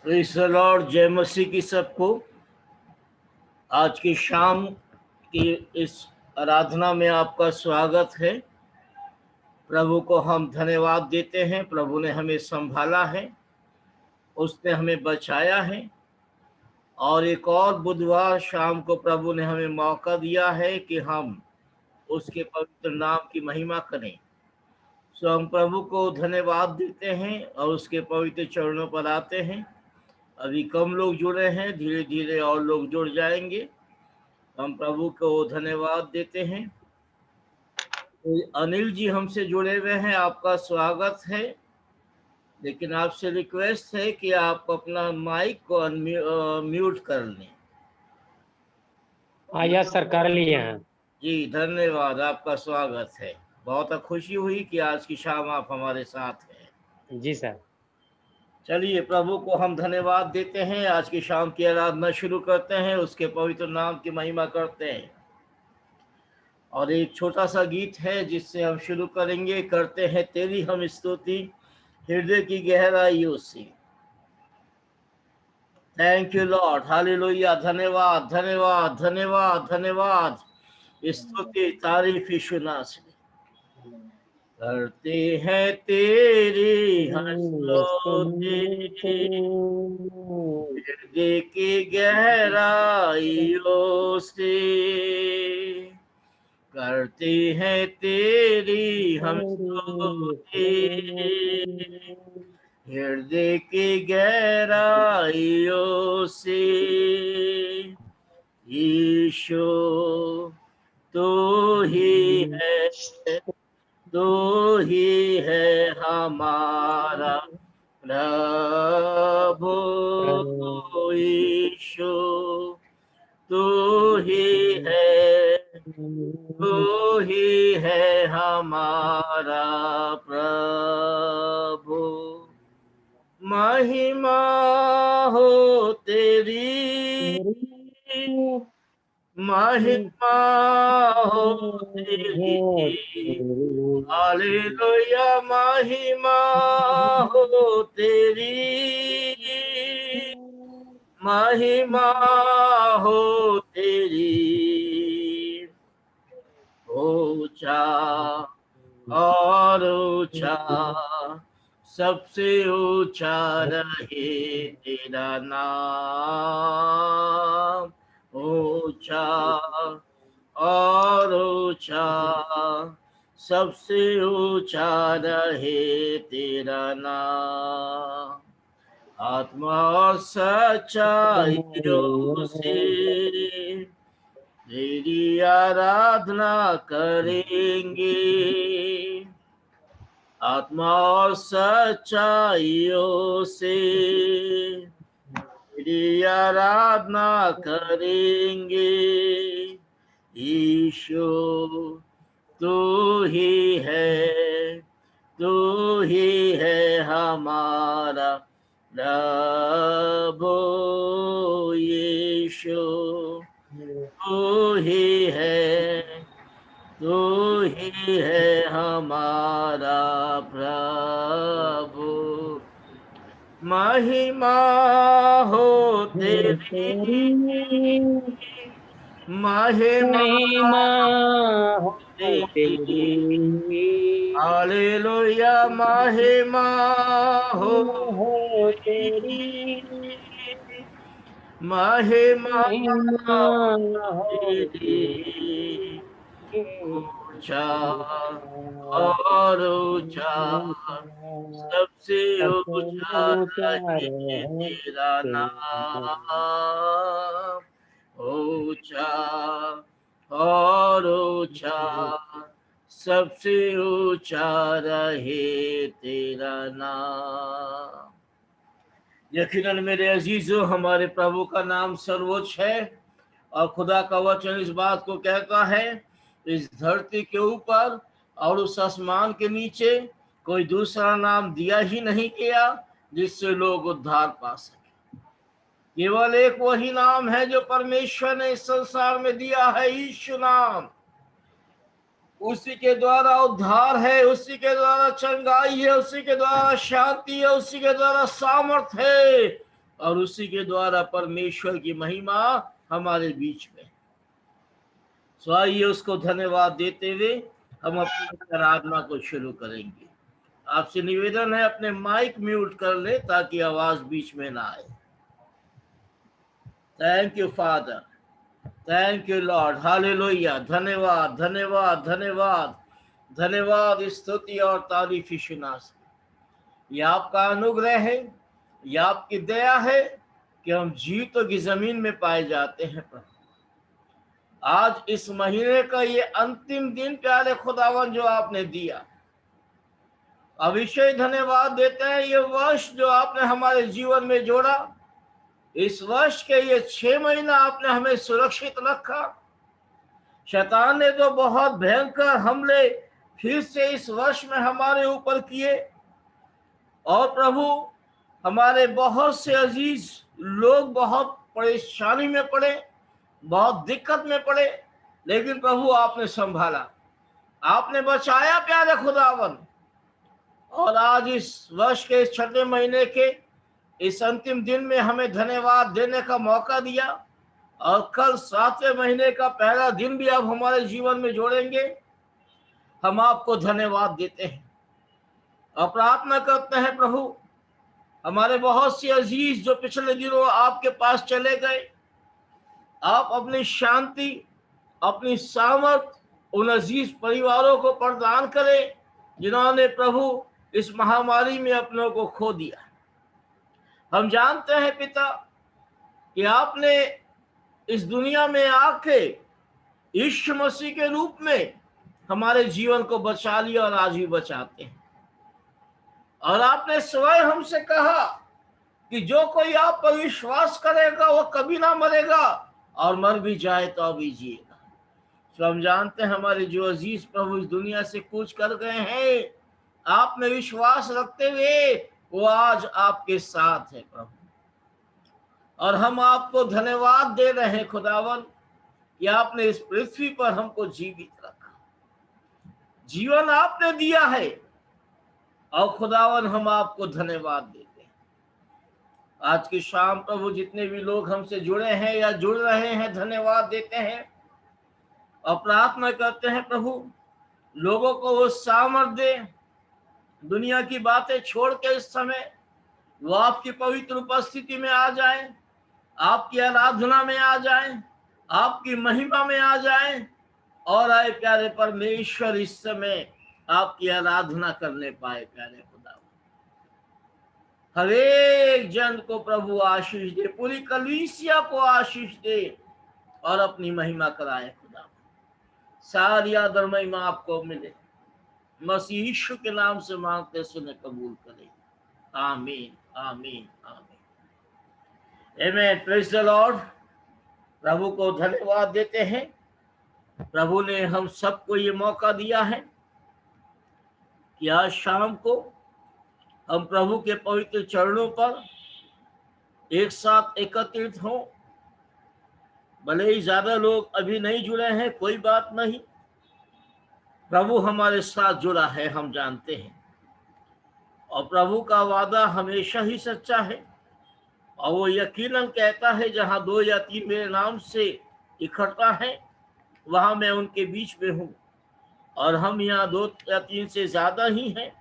Praise the Lord. जय मसीह की सबको। आज की शाम की इस आराधना में आपका स्वागत है। प्रभु को हम धन्यवाद देते हैं। प्रभु ने हमें संभाला है, उसने हमें बचाया है और एक और बुधवार शाम को प्रभु ने हमें मौका दिया है कि हम उसके पवित्र नाम की महिमा करें। सो हम प्रभु को धन्यवाद देते हैं और उसके पवित्र चरणों पर आते हैं। अभी कम लोग जुड़े हैं, धीरे धीरे और लोग जुड़ जाएंगे। हम प्रभु को धन्यवाद देते हैं। तो अनिल जी हमसे जुड़े हुए हैं, आपका स्वागत है। लेकिन आपसे रिक्वेस्ट है कि आप अपना माइक को म्यूट कर लें। यस सर, कर लिए हैं। जी धन्यवाद, आपका स्वागत है। बहुत खुशी हुई कि आज की शाम आप हमारे साथ हैं। जी सर। चलिए प्रभु को हम धन्यवाद देते हैं। आज की शाम की आराधना शुरू करते हैं, उसके पवित्र नाम की महिमा करते हैं। और एक छोटा सा गीत है जिससे हम शुरू करेंगे। करते हैं तेरी हम स्तुति हृदय की गहराइयों से। Thank you Lord, hallelujah. धन्यवाद धन्यवाद धन्यवाद धन्यवाद। स्तुति तारीफ यीशु नाम में करते हैं तेरी हम स्तुति हृदय की गहराइयों से। करते हैं तेरी हम स्तुति हृदय की गहराइयों से। यीशु तू ही है, तू ही है हमारा प्रभु। यीशु तू ही है, तू ही है हमारा प्रभु। महिमा हो तेरी, महिमा हो तेरी, हालेलुया। महिमा हो तेरी, महिमा हो तेरी। ऊंचा और ऊंचा, सबसे ऊंचा रहे तेरा नाम। ऊंचा और ऊंचा, सबसे ऊंचा रहे तेरा नाम। आत्मा और सच्चाइयों से तेरी आराधना करेंगे। आत्मा और सच्चाइयों से तेरी आराधना करेंगे। यीशु तू ही है, तू ही है हमारा प्रभु। यीशु तू ही है, तू ही है हमारा प्रभु। महिमा हो तेरी, महिमा हो तेरी, हालेलुया। महिमा हो तेरी, महिमा तेरी। ऊंचा और ऊंचा, सबसे ऊंचा रहे तेरा नाम। ऊंचा और ऊंचा, सबसे ऊंचा रहे तेरा नाम। यकीनन मेरे अजीजों, हमारे प्रभु का नाम सर्वोच्च है और खुदा का वचन इस बात को कहता है, इस धरती के ऊपर और उस आसमान के नीचे कोई दूसरा नाम दिया ही नहीं गया जिससे लोग उद्धार पा सके। केवल एक वही नाम है जो परमेश्वर ने इस संसार में दिया है, यीशु नाम। उसी के द्वारा उद्धार है, उसी के द्वारा चंगाई है, उसी के द्वारा शांति है, उसी के द्वारा सामर्थ है। और उसी के द्वारा परमेश्वर की महिमा हमारे बीच में। सो आइए उसको धन्यवाद देते हुए हम अपनी आराधना को शुरू करेंगे। आपसे निवेदन है अपने माइक म्यूट कर ले ताकि आवाज बीच में ना आए। Thank you father, thank you Lord, hallelujah. धन्यवाद धन्यवाद धन्यवाद धन्यवाद, स्तुति और तारीफ शुनास। ये आपका अनुग्रह है, ये आपकी दया है कि हम जीवितों की जमीन में पाए जाते हैं। प्रभु आज इस महीने का ये अंतिम दिन प्यारे खुदावन जो आपने दिया, अभिषेक धन्यवाद देते हैं। ये वर्ष जो आपने हमारे जीवन में जोड़ा, इस वर्ष के ये 6 महीना आपने हमें सुरक्षित रखा। शैतान ने तो बहुत भयंकर हमले फिर से इस वर्ष में हमारे ऊपर किए, और प्रभु हमारे बहुत से अजीज लोग बहुत परेशानी में पड़े, बहुत दिक्कत में पड़े, लेकिन प्रभु आपने संभाला, आपने बचाया प्यारे खुदावन। और आज इस वर्ष के 6ठे महीने के इस अंतिम दिन में हमें धन्यवाद देने का मौका दिया, और कल 7वें महीने का पहला दिन भी आप हमारे जीवन में जोड़ेंगे। हम आपको धन्यवाद देते हैं और प्रार्थना करते हैं प्रभु, हमारे बहुत से अजीज जो पिछले दिनों आपके पास चले गए, आप अपनी शांति, अपनी सामर्थ उन अजीज परिवारों को प्रदान करें जिन्होंने प्रभु इस महामारी में अपनों को खो दिया। हम जानते हैं पिता कि आपने इस दुनिया में आके यीशु मसीह के रूप में हमारे जीवन को बचा लिया और आज भी बचाते हैं। और आपने स्वयं हमसे कहा कि जो कोई आप पर विश्वास करेगा वो कभी ना मरेगा, और मर भी जाए तो भी जिएगा। तो हम जानते हैं हमारे जो अजीज प्रभु इस दुनिया से कूच कर गए हैं, आप में विश्वास रखते हुए वो आज आपके साथ है प्रभु। और हम आपको धन्यवाद दे रहे हैं खुदावन कि आपने इस पृथ्वी पर हमको जीवित रखा, जीवन आपने दिया है, और खुदावन हम आपको धन्यवाद देते हैं। आज की शाम प्रभु जितने भी लोग हमसे जुड़े हैं या जुड़ रहे हैं, धन्यवाद देते हैं और प्रार्थना करते हैं प्रभु लोगों को वो सामर्थ दे, दुनिया की बातें छोड़ के इस समय वो आपकी पवित्र उपस्थिति में आ जाए, आपकी आराधना में आ जाए, आपकी महिमा में आ जाए, और आए प्यारे परमेश्वर इस समय आपकी आराधना करने पाए। प्यारे खुदा हर एक जन को प्रभु आशीष दे, पूरी कलीसिया को आशीष दे और अपनी महिमा कराए। खुदा सारी आदर महिमा आपको मिले, मसीह यीशु के नाम से मांगते सुने कबूल करे। आमीन आमीन आमीन। आमेन। Praise the Lord. प्रभु को धन्यवाद देते हैं। प्रभु ने हम सबको ये मौका दिया है कि आज शाम को हम प्रभु के पवित्र चरणों पर एक साथ एकत्रित हों। भले ही ज्यादा लोग अभी नहीं जुड़े हैं, कोई बात नहीं, प्रभु हमारे साथ जुड़ा है, हम जानते हैं। और प्रभु का वादा हमेशा ही सच्चा है, और वो यकीनन कहता है जहां 2 या 3 मेरे नाम से इकट्ठा है वहां मैं उनके बीच में हूं। और हम यहाँ 2 या 3 से ज्यादा ही हैं,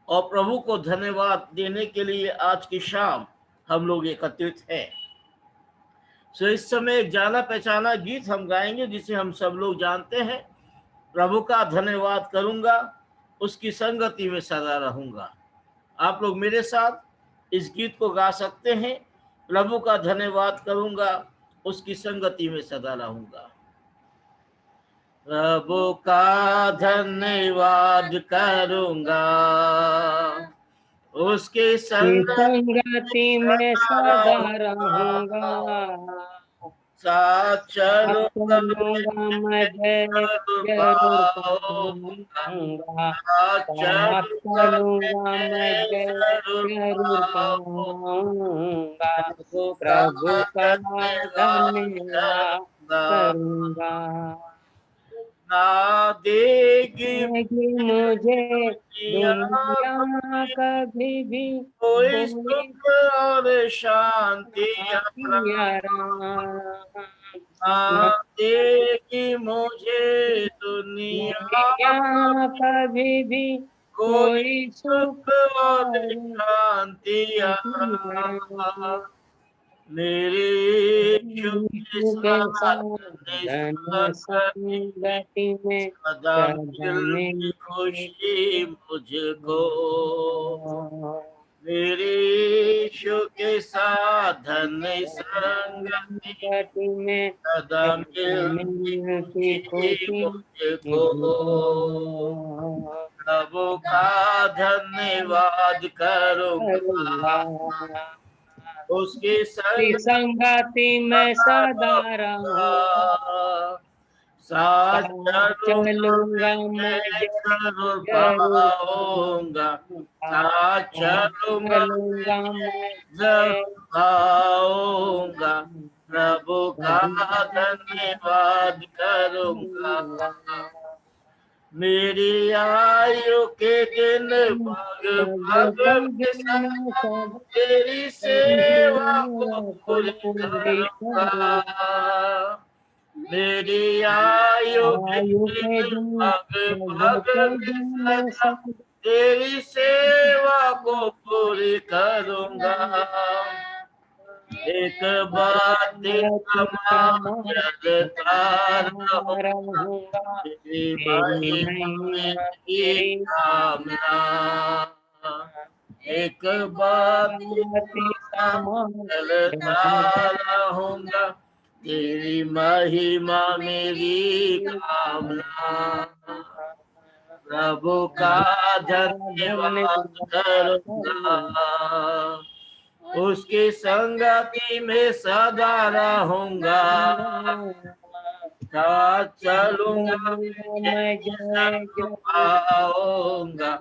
और प्रभु को धन्यवाद देने के लिए आज की शाम हम लोग एकत्रित हैं। सो इस समय एक जाना पहचाना गीत हम गाएंगे जिसे हम सब लोग जानते हैं, प्रभु का धन्यवाद करूंगा, उसकी संगति में सदा रहूंगा। आप लोग मेरे साथ इस गीत को गा सकते हैं, प्रभु का धन्यवाद करूंगा, उसकी संगति में सदा रहूंगा। प्रभु का धन्यवाद करूंगा, उसकी संगति में सदा रहूंगा, साथ चलूंगा मैं जरूर पाऊंगा, साथ चलूंगा मैं जरूर पाऊंगा, प्रभु का धन्यवाद करूंगा। ना देगी मुझे दुनिया दुनिया कभी भी कोई कोई सुख और शांति आराम ना न देगी मुझे दुनिया दुनिया कभी भी कोई कोई सुख सुख और और शांति मेरे यीशु के साथ धन संगति में सदा सदा मिलती मिलती खुशी मुझको मेरे यीशु के साथ धन संगति संगति में सदा सदा मिलती मिलती खुशी खुशी मुझको मुझको प्रभु का धन्यवाद करूंगा करूँगा उसकी संगति में सदा रहूँगा साथ चलूंगा मैं जरूर जरूर पाऊंगा साथ चलूंगा चलूंगा मैं जरूर पाऊंगा प्रभु का धन्यवाद करूंगा मेरी आयु के दिन भाग भाग के साथ तेरी सेवा को पूरी करूंगा मेरी आयु के दिन भाग भाग के साथ तेरी सेवा को पूरी करूंगा एक बात चलता रहूंगा तेरी महिमा की कामना एक बात चलता रहूंगा तेरी महिमा मेरी कामना प्रभु का धन्यवाद करूंगा उसकी संगति में सदा रहूंगा साथ चलूंगा मैं जरूर पाऊंगा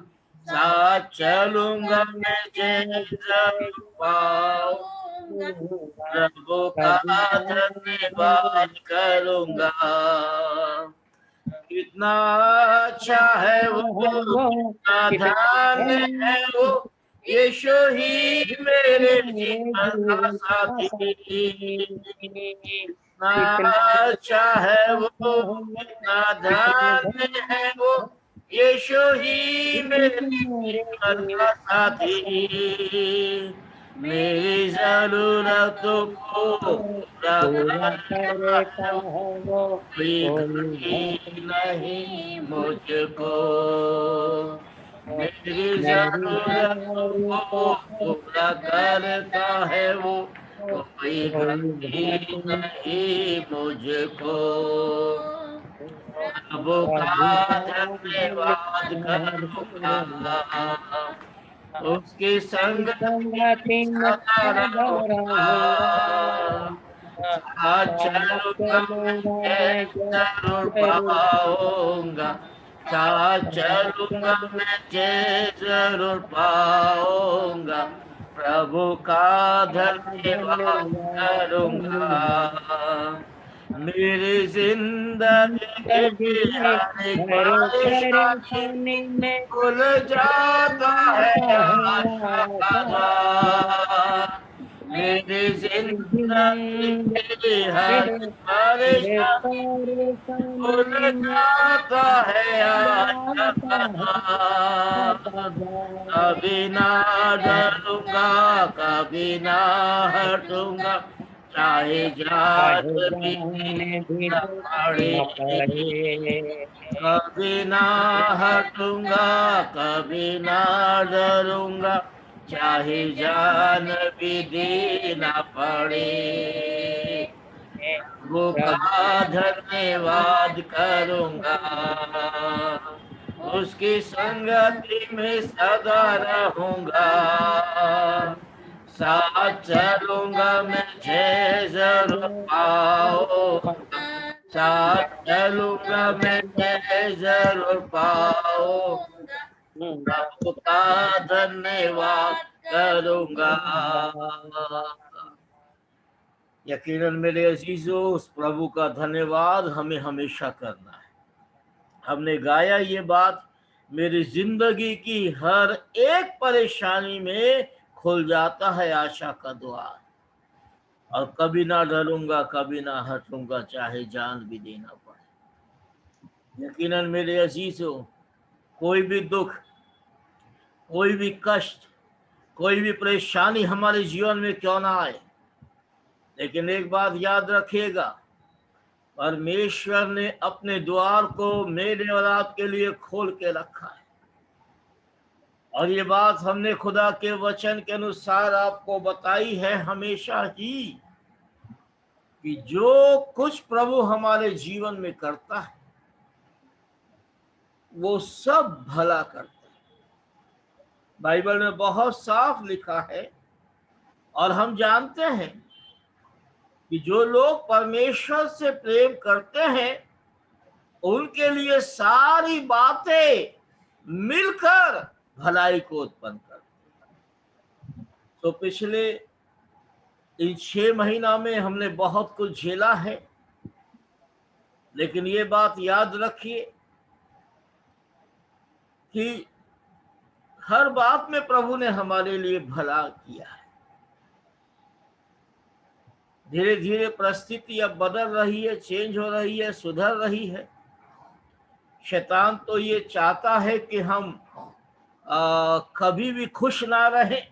साथ चलूंगा मैं जरूर पाऊंगा प्रभु का धन्यवाद करूंगा कितना अच्छा है वो कितना धन्य है वो यीशु ही मेरे जीवन का साथी कितना अच्छा है वो कितना धन्य है वो यीशु ही मेरे जीवन का साथी मेरी जरूरतों को पूरा करता है वो कोई घटी नहीं मुझको मेरी जरूरतों को पूरा करता है वो कोई घटी नहीं मुझको प्रभु का धन्यवाद करूंगा उसकी संगति में सदा रहूंगा साथ चलूंगा मैं जरूर पाऊंगा साथ चलूंगा मैं जरूर पाऊंगा प्रभु का धन्यवाद करूंगा मेरी जिंदगी की हर एक परेशानी में भूल जाता है मेरी जिंदगी की हर परेशानी भूल जाता है कभी ना डरूंगा कभी ना हटूंगा चाहे जान भी पड़े कभी ना हटूंगा कभी ना डरूंगा चाहे जान भी देना पड़े वो का धन्यवाद करूंगा उसकी संगति में सदा रहूंगा साथ चलूंगा मैं जरूर पाऊंगा साथ चलूंगा मैं जरूर पाऊंगा प्रभु का धन्यवाद करूंगा यकीनन मेरे अजीजों उस प्रभु का धन्यवाद हमें हमेशा करना है हमने गाया ये बात, मेरी जिंदगी की हर एक परेशानी में खुल जाता है आशा का द्वार, और कभी ना डरूंगा, कभी ना हटूंगा, चाहे जान भी देना पड़े। यकीनन मेरे अजीजों, कोई भी दुख, कोई भी कष्ट, कोई भी परेशानी हमारे जीवन में क्यों ना आए, लेकिन एक बात याद रखिएगा, परमेश्वर ने अपने द्वार को मेरे और आपके लिए खोल के रखा है। और ये बात हमने खुदा के वचन के अनुसार आपको बताई है हमेशा ही, कि जो कुछ प्रभु हमारे जीवन में करता है वो सब भला करता है। बाइबल में बहुत साफ लिखा है, और हम जानते हैं कि जो लोग परमेश्वर से प्रेम करते हैं उनके लिए सारी बातें मिलकर भलाई को उत्पन्न करती हैं। तो पिछले इन 6 महीना में हमने बहुत कुछ झेला है, लेकिन ये बात याद रखिए कि हर बात में प्रभु ने हमारे लिए भला किया है। धीरे धीरे परिस्थिति अब बदल रही है, चेंज हो रही है, सुधर रही है। शैतान तो ये चाहता है कि हम कभी भी खुश ना रहें,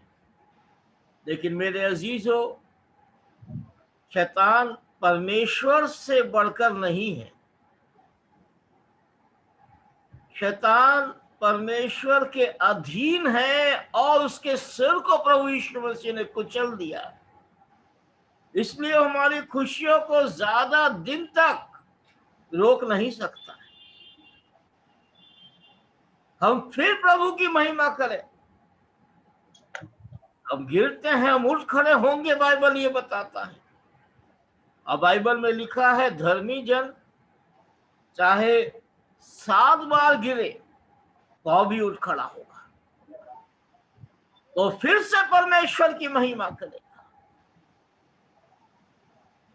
लेकिन मेरे अजीजों, शैतान परमेश्वर से बढ़कर नहीं है। शैतान परमेश्वर के अधीन है, और उसके सिर को प्रभु यीशु मसीह ने कुचल दिया। इसलिए हमारी खुशियों को ज्यादा दिन तक रोक नहीं सकता। हम फिर प्रभु की महिमा करें। हम गिरते हैं, हम उठ खड़े होंगे, बाइबल ये बताता है। और बाइबल में लिखा है, धर्मी जन चाहे 7 बार गिरे तो भी उठ खड़ा होगा, तो फिर से परमेश्वर की महिमा करेगा।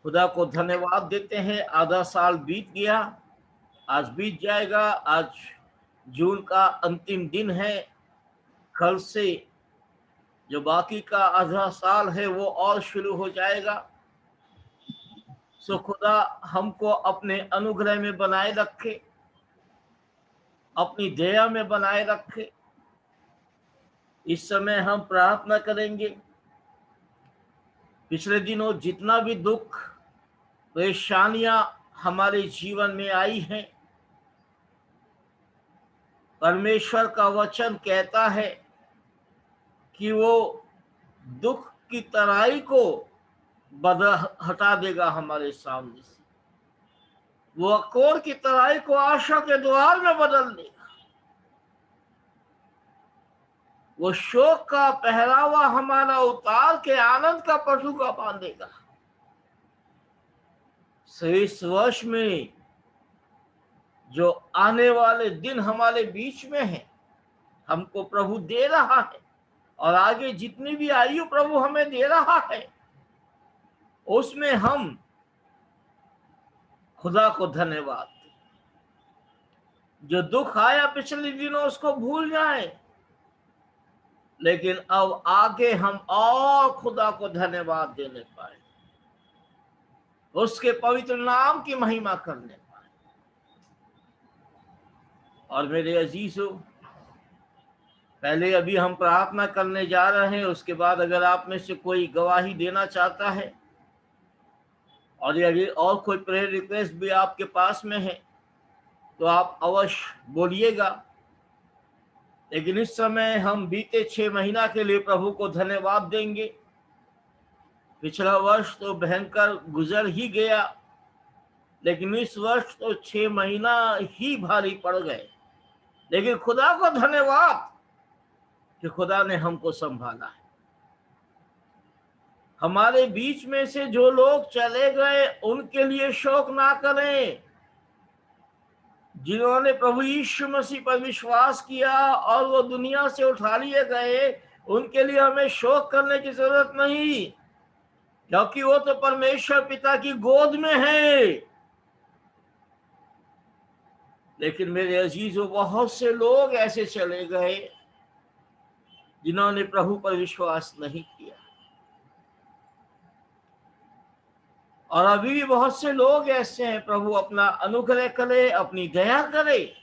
खुदा को धन्यवाद देते हैं। आधा साल बीत गया, आज बीत जाएगा। आज जून का अंतिम दिन है। कल से जो बाकी का आधा साल है वो और शुरू हो जाएगा। सो खुदा हमको अपने अनुग्रह में बनाए रखे, अपनी दया में बनाए रखे। इस समय हम प्रार्थना करेंगे। पिछले दिनों जितना भी दुख, परेशानियां हमारे जीवन में आई हैं, परमेश्वर का वचन कहता है कि वो दुख की तराई को हटा देगा हमारे सामने से। वो अकोर की तराई को आशा के द्वार में बदल देगा। वो शोक का पहरावा हमारा उतार के आनंद का पटुका बांधेगा। इस वर्ष में जो आने वाले दिन हमारे बीच में है, हमको प्रभु दे रहा है, और आगे जितनी भी आयु प्रभु हमें दे रहा है, उसमें हम खुदा को धन्यवाद दें। जो दुख आया पिछले दिनों उसको भूल जाए, लेकिन अब आगे हम और खुदा को धन्यवाद देने पाए, उसके पवित्र नाम की महिमा करने पाए। और मेरे अजीजों, पहले अभी हम प्रार्थना करने जा रहे हैं, उसके बाद अगर आप में से कोई गवाही देना चाहता है, और यदि और कोई प्रेयर रिक्वेस्ट भी आपके पास में है, तो आप अवश्य बोलिएगा। लेकिन इस समय हम बीते 6 महीना के लिए प्रभु को धन्यवाद देंगे। पिछला वर्ष तो भयंकर गुजर ही गया, लेकिन इस वर्ष तो 6 महीना ही भारी पड़ गए। लेकिन खुदा को धन्यवाद कि खुदा ने हमको संभाला है। हमारे बीच में से जो लोग चले गए उनके लिए शोक ना करें। जिन्होंने प्रभु यीशु मसीह पर विश्वास किया और वो दुनिया से उठा लिए गए, उनके लिए हमें शोक करने की जरूरत नहीं, क्योंकि वो तो परमेश्वर पिता की गोद में है। लेकिन मेरे अजीजों, बहुत से लोग ऐसे चले गए जिन्होंने प्रभु पर विश्वास नहीं किया, और अभी भी बहुत से लोग ऐसे हैं। प्रभु अपना अनुग्रह करे, अपनी दया करे,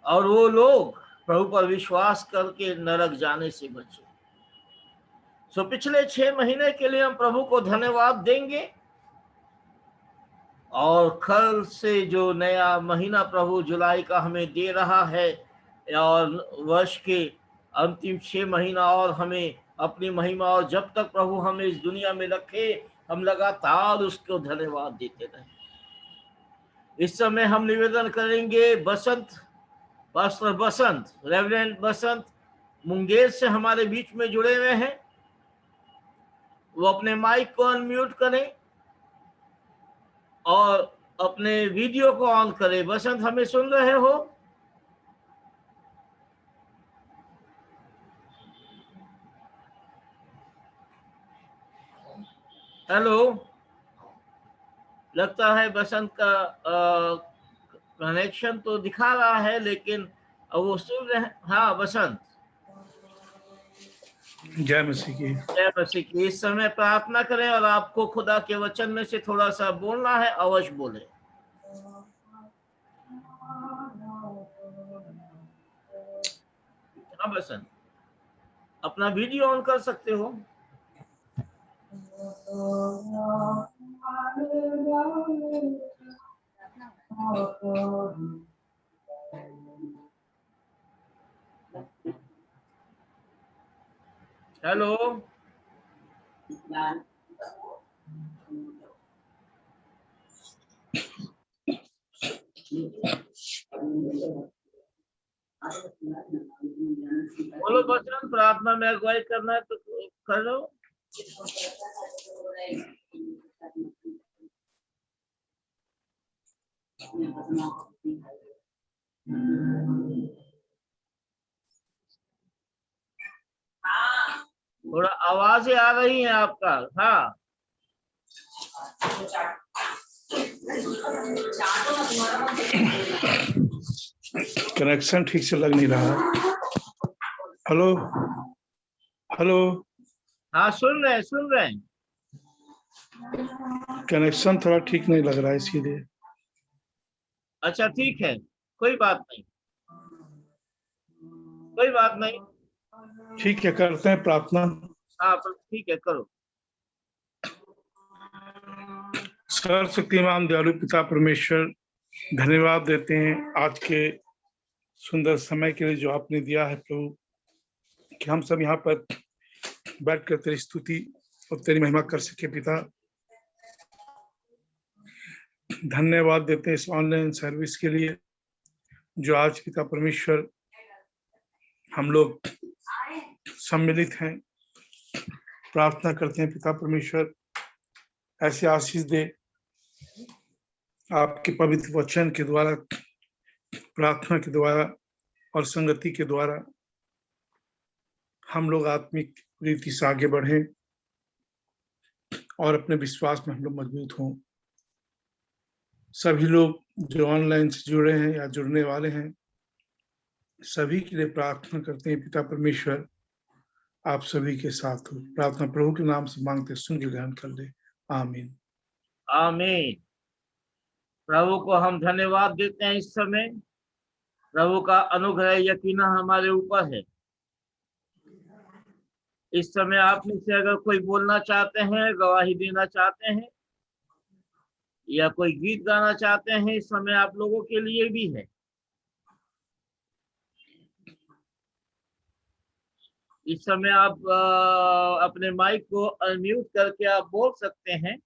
और वो लोग प्रभु पर विश्वास करके नरक जाने से बचे। सो पिछले 6 महीने के लिए हम प्रभु को धन्यवाद देंगे, और कल से जो नया महीना प्रभु जुलाई का हमें दे रहा है, और वर्ष के अंतिम 6 महीना और हमें अपनी महिमा, और जब तक प्रभु हमें इस दुनिया में रखे, हम लगातार उसको धन्यवाद देते रहें। इस समय हम निवेदन करेंगे, पास्टर बसंत, रेवरेंड बसंत मुंगेर से हमारे बीच में जुड़े हुए हैं। वो अपने माइक को अनम्यूट करें और अपने वीडियो को ऑन करें। बसंत, हमें सुन रहे हो? हेलो, लगता है बसंत का कनेक्शन तो दिखा रहा है, लेकिन वो सुन रहे हैं। हाँ बसंत, जय मसीह की। जय मसीह की। इस समय प्रार्थना करें, और आपको खुदा के वचन में से थोड़ा सा बोलना है, अवश्य बोले। हाँ बसंत, अपना वीडियो ऑन कर सकते हो। हेलो, बोलो बसंत, प्रार्थना में अगुवाई करना है तो कर लो। थोड़ा आवाजें आ रही हैं आपका। हाँ, कनेक्शन ठीक से लग नहीं रहा। हेलो हेलो, हाँ सुन रहे हैं। कनेक्शन थोड़ा ठीक नहीं लग रहा है, इसीलिए। अच्छा ठीक है, कोई बात नहीं। ठीक है, करते हैं प्रार्थना। हाँ ठीक है, करो। सर्वशक्तिमान दयालु पिता परमेश्वर, धन्यवाद देते हैं आज के सुंदर समय के लिए जो आपने दिया है प्रभु, कि हम सब यहाँ पर बैठकर तेरी स्तुति और तेरी महिमा कर सके। पिता, धन्यवाद देते हैं इस ऑनलाइन सर्विस के लिए जो आज पिता परमेश्वर हम लोग सम्मिलित हैं। प्रार्थना करते हैं पिता परमेश्वर ऐसे आशीष दे, आपके पवित्र वचन के द्वारा, प्रार्थना के द्वारा और संगति के द्वारा हम लोग आत्मिक रीति से आगे बढ़ें और अपने विश्वास में हम लोग मजबूत हों। सभी लोग जो ऑनलाइन से जुड़े हैं या जुड़ने वाले हैं, सभी के लिए प्रार्थना करते हैं पिता परमेश्वर आप सभी के साथ हो। प्रार्थना प्रभु के नाम से मांगते, सुन के ग्रहण कर ले। आमीन। आमीन। प्रभु को हम धन्यवाद देते हैं। इस समय प्रभु का अनुग्रह यकीनन हमारे ऊपर है। इस समय आप में से अगर कोई बोलना चाहते हैं, गवाही देना चाहते हैं, या कोई गीत गाना चाहते हैं, इस समय आप लोगों के लिए भी है। इस समय आप अपने माइक को अनम्यूट करके आप बोल सकते हैं,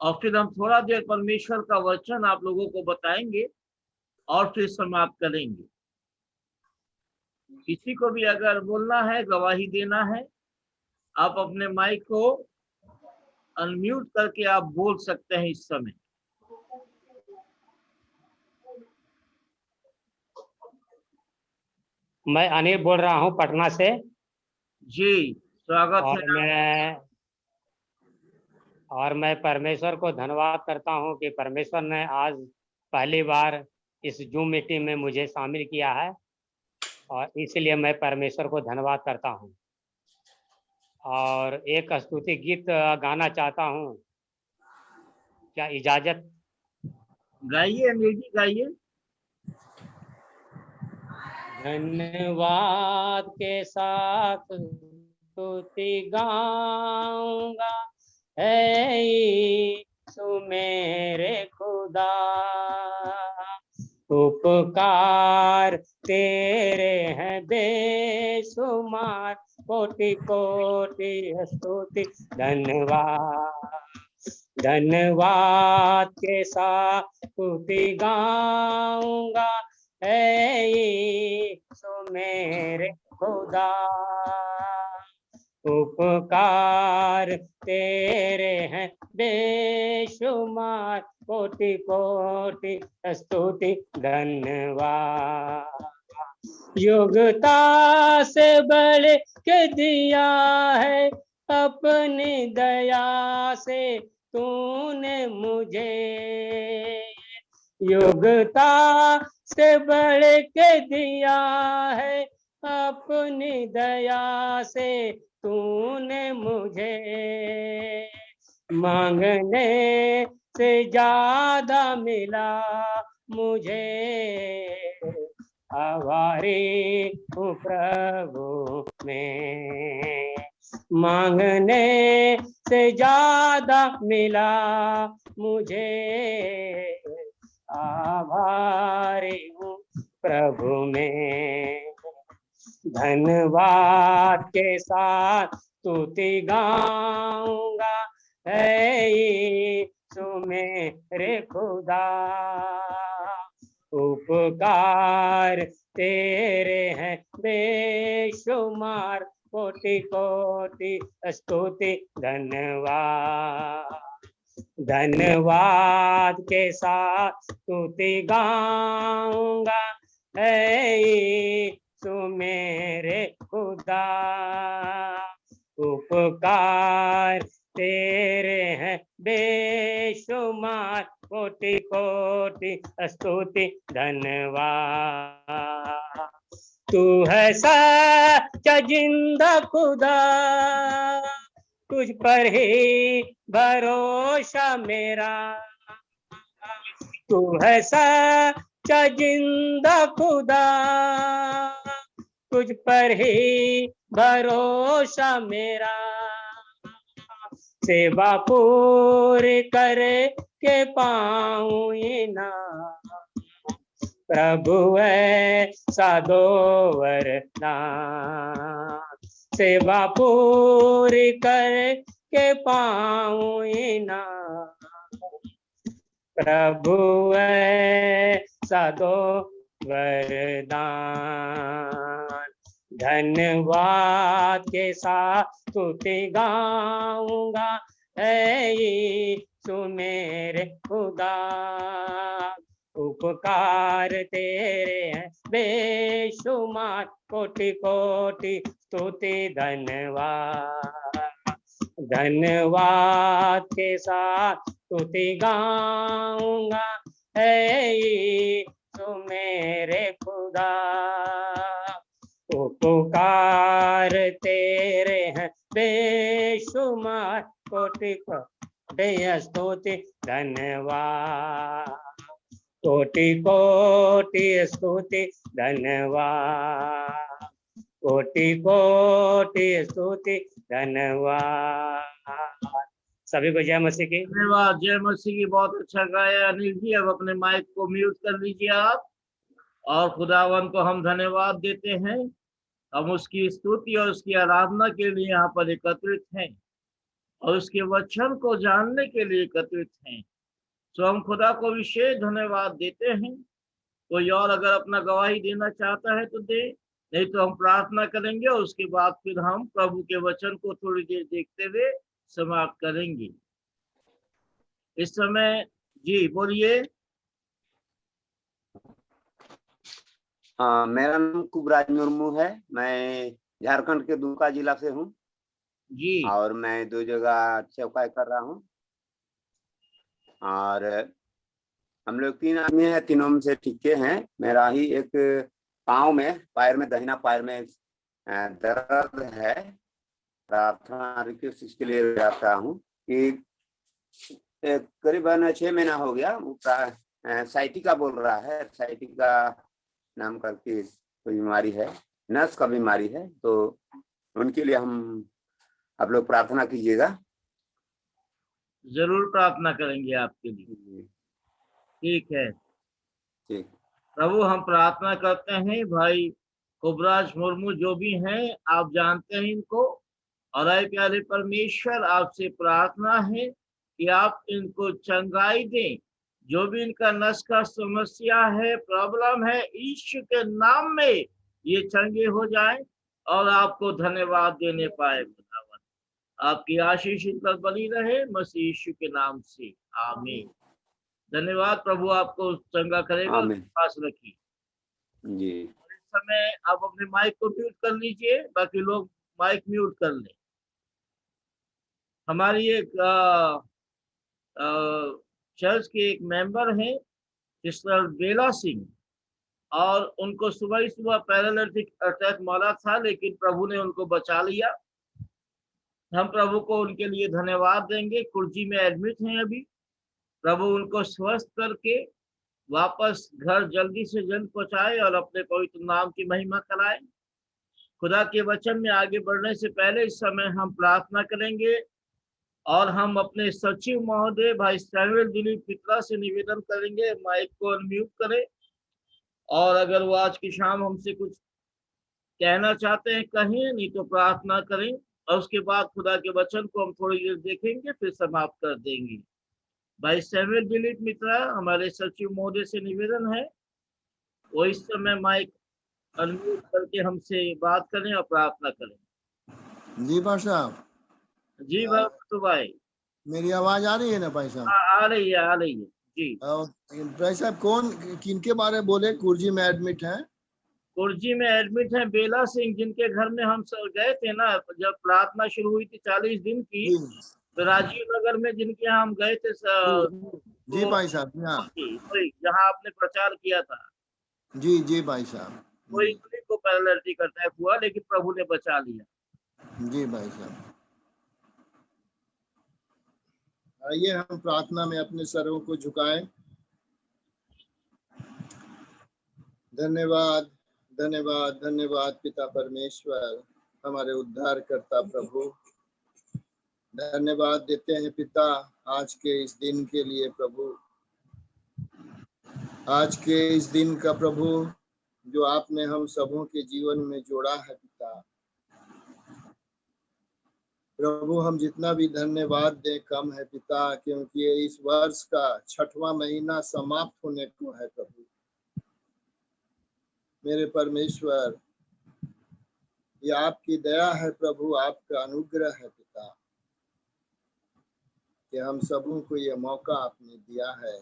और फिर हम थोड़ा देर परमेश्वर का वचन आप लोगों को बताएंगे और फिर समाप्त करेंगे। किसी को भी अगर बोलना है, गवाही देना है, आप अपने माइक को अनम्यूट करके आप बोल सकते हैं इस समय। मैं अनिल बोल रहा हूँ पटना से। जी, स्वागत है। और मैं परमेश्वर को धन्यवाद करता हूँ कि परमेश्वर ने आज पहली बार इस जूम मीटिंग में मुझे शामिल किया है और इसलिए मैं परमेश्वर को धन्यवाद करता हूँ। और एक स्तुति गीत गाना चाहता हूँ, क्या इजाजत? गाइए अनिल जी, गाइए। धन्यवाद के साथ स्तुति गाऊंगा, है यीशु मेरे खुदा, उपकार तेरे हैं बेशुमार, कोटि कोटि स्तुति धन्यवाद। धन्यवाद के साथ स्तुति गाऊंगा, है यीशु मेरे खुदा, उपकार तेरे हैं बेशुमार, कोटि कोटि स्तुति धन्यवाद। योग्यता से बढ़ के दिया है, अपनी दया से तूने मुझे, योग्यता से बढ़ के दिया है, अपनी दया से तूने मुझे, मांगने से ज्यादा मिला मुझे, आभारी हूँ प्रभु में, मांगने से ज्यादा मिला मुझे, आभारी हूँ प्रभु में। धन्यवाद के साथ स्तुति गाऊंगा, है यीशु मेरे खुदा, उपकार तेरे हैं बेशुमार, कोटि कोटि स्तुति धन्यवाद। धन्यवाद के साथ स्तुति गाऊंगा, है यीशु मेरे खुदा, उपकार तेरे हैं बेशुमार, कोटि कोटि स्तुति धन्यवाद। तू है सच्चा जिंदा खुदा, तुझ पर ही भरोसा मेरा, तू है सच्चा जिंदा खुदा, तुझ पर ही भरोसा मेरा, सेवा पूरी करे के पाऊं ना, प्रभु ऐसा दो वरदान, सेवा पूरी कर के पाऊं ना, प्रभु ऐसा दो वरदान। धन्यवाद के साथ स्तुति गाऊंगा, है यीशु मेरे खुदा, उपकार तेरे हैं बेशुमार, कोटि कोटि स्तुति धन्यवाद। धन्यवाद के साथ स्तुति गाऊंगा, है यीशु मेरे खुदा, उपकार तेरे हैं बेशुमार, कोटि कोटि स्तुति धन्यवाद, कोटि कोटि स्तुति धन्यवाद, कोटि कोटि स्तुति धन्यवाद। सभी को जय मसीह की। धन्यवाद, जय मसीह की। बहुत अच्छा गाया अनिल जी। अब अपने माइक को म्यूट कर लीजिए आप। और खुदावन को हम धन्यवाद देते हैं। हम उसकी स्तुति और उसकी आराधना के लिए यहाँ पर एकत्रित हैं और उसके वचन को जानने के लिए एकत्रित हैं। तो हम खुदा को विशेष धन्यवाद देते हैं। कोई और अगर अपना गवाही देना चाहता है तो दे, नहीं तो हम प्रार्थना करेंगे और उसके बाद फिर हम प्रभु के वचन को थोड़ी देर देखते हुए समाप्त करेंगे। इस समय जी बोलिए। मेरा नाम कुबराज मुर्मू है। मैं झारखंड के दुमका जिला से हूँ जी। और मैं 2 जगह चौपाई कर रहा हूँ। और हम लोग 3 आदमी हैं, तीनों में से ठीके हैं। मेरा ही एक पाँव में, पैर में, दाहिना पैर में दर्द है। प्रार्थना रिक्वेस्ट इसके लिए जाता हूँ कि करीबन 6 महीना हो गया। वो साइटिका बोल रहा है, साइटिका नाम करके कोई बीमारी है, नस का बीमारी है। तो उनके लिए हम आप लोग प्रार्थना कीजिएगा। जरूर प्रार्थना करेंगे आपके लिए। ठीक है, ठीक। प्रभु हम प्रार्थना करते हैं भाई कुबराज मुर्मू जो भी हैं, आप जानते हैं इनको, और आए प्यारे परमेश्वर आपसे प्रार्थना है कि आप इनको चंगाई दें। जो भी इनका नस का समस्या है, प्रॉब्लम है, यीशु के नाम में ये चंगे हो जाए और आपको धन्यवाद देने पाए। खुदावन आपकी आशीष इन पर बनी रहे, मसीह यीशु के नाम से, आमीन। धन्यवाद, प्रभु आपको चंगा करेगा। आमीन। पास रखिए जी। इस समय आप अपने माइक को म्यूट कर लीजिए, बाकी लोग माइक म्यूट कर लें। हमारी एक चर्च के एक मेंबर हैं सिस्टर बेला सिंह, और उनको सुबह ही सुबह पैरालिटिक अटैक मारा था, लेकिन प्रभु ने उनको बचा लिया। हम प्रभु को उनके लिए धन्यवाद देंगे। कुर्जी में एडमिट हैं अभी, प्रभु उनको स्वस्थ करके वापस घर जल्दी से जल्द पहुंचाए और अपने पवित्र नाम की महिमा कराए। खुदा के वचन में आगे बढ़ने से पहले इस समय हम प्रार्थना करेंगे, और हम अपने सचिव महोदय भाई सैमुअल दिलीप पित्रा से निवेदन करेंगे माइक को अनम्यूट करें, और अगर वो आज की शाम हमसे कुछ कहना चाहते हैं कहें, नहीं तो प्रार्थना करें, और उसके बाद खुदा के वचन को हम थोड़ी देर देखेंगे, फिर समाप्त कर देंगे। भाई सैमुअल दिलीप मित्रा, हमारे सचिव महोदय से निवेदन है वो इस समय माइक अनम्यूट करके हमसे बात करें और प्रार्थना करें। जी भाई साहब। जी भाई, मेरी आवाज आ रही है ना भाई साहब? आ रही है, आ रही है जी। भाई साहब कौन किनके बारे में बोले कुर्जी में एडमिट हैं? कुर्जी में एडमिट है बेला सिंह, जिनके घर में हम सब गए थे ना जब प्रार्थना शुरू हुई थी 40 दिन की, तो राजीव नगर में जिनके यहाँ हम गए थे जी भाई साहब। जहाँ आपने प्रचार किया था। जी जी भाई साहब। कोई को पैरालिटिक अटैक हुआ, लेकिन प्रभु ने बचा लिया। जी भाई साहब। आइए हम प्रार्थना में अपने सरों को झुकाएं। धन्यवाद धन्यवाद धन्यवाद पिता परमेश्वर, हमारे उद्धार करता प्रभु। धन्यवाद देते हैं पिता आज के इस दिन के लिए प्रभु, आज के इस दिन का प्रभु जो आपने हम सबों के जीवन में जोड़ा है पिता। प्रभु हम जितना भी धन्यवाद दें कम है पिता, क्योंकि इस वर्ष का 6वां महीना समाप्त होने को है प्रभु। मेरे परमेश्वर, ये आपकी दया है प्रभु, आपका अनुग्रह है पिता, कि हम सबों को ये मौका आपने दिया है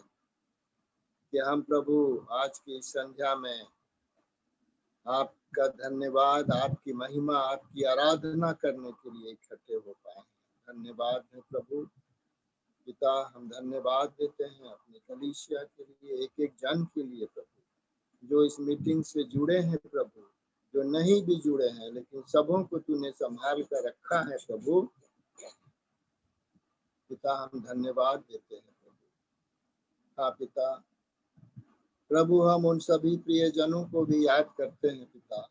कि हम प्रभु आज की संध्या में आपका धन्यवाद, आपकी महिमा, आपकी आराधना करने के लिए इकट्ठे हो पाए। धन्यवाद है प्रभु पिता। हम धन्यवाद देते हैं अपने कलीसिया के लिए, एक एक जन के लिए प्रभु, जो इस मीटिंग से जुड़े हैं प्रभु, जो नहीं भी जुड़े हैं, लेकिन सबों को तूने संभाल कर रखा है प्रभु पिता। हम धन्यवाद देते हैं प्रभु। हाँ पिता प्रभु, हम उन सभी प्रियजनों को भी याद करते हैं पिता,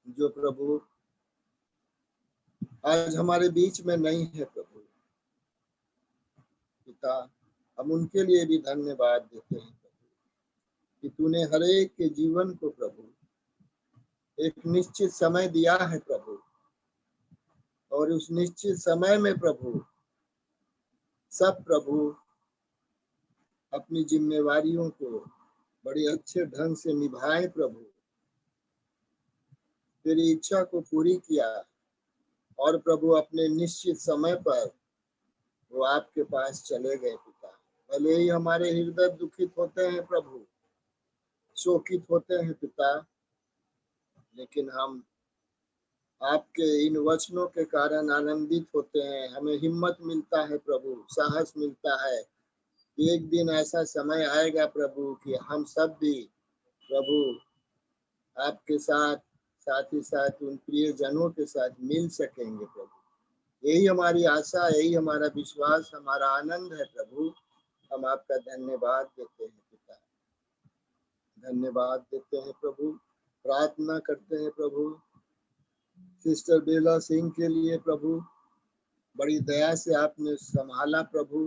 जो प्रभु आज हमारे बीच में नहीं है प्रभु पिता। हम उनके लिए भी धन्यवाद देते हैं प्रभु, कि तूने हर एक के जीवन को प्रभु एक निश्चित समय दिया है प्रभु, और उस निश्चित समय में प्रभु सब प्रभु अपनी जिम्मेवारियों को बड़ी अच्छे ढंग से निभाए प्रभु, तेरी इच्छा को पूरी किया, और प्रभु अपने निश्चित समय पर वो आपके पास चले गए पिता। भले ही हमारे हृदय दुखित होते हैं प्रभु, शोकित होते हैं पिता, लेकिन हम आपके इन वचनों के कारण आनंदित होते हैं। हमें हिम्मत मिलता है प्रभु, साहस मिलता है कि एक दिन ऐसा समय आएगा प्रभु कि हम सब भी प्रभु आपके साथ साथ ही साथ उन प्रिय जनों के साथ मिल सकेंगे प्रभु। यही हमारी आशा, यही हमारा विश्वास, हमारा आनंद है प्रभु। हम आपका धन्यवाद देते हैं पिता, धन्यवाद देते हैं प्रभु। प्रार्थना करते हैं प्रभु सिस्टर बेला सिंह के लिए प्रभु, बड़ी दया से आपने संभाला प्रभु।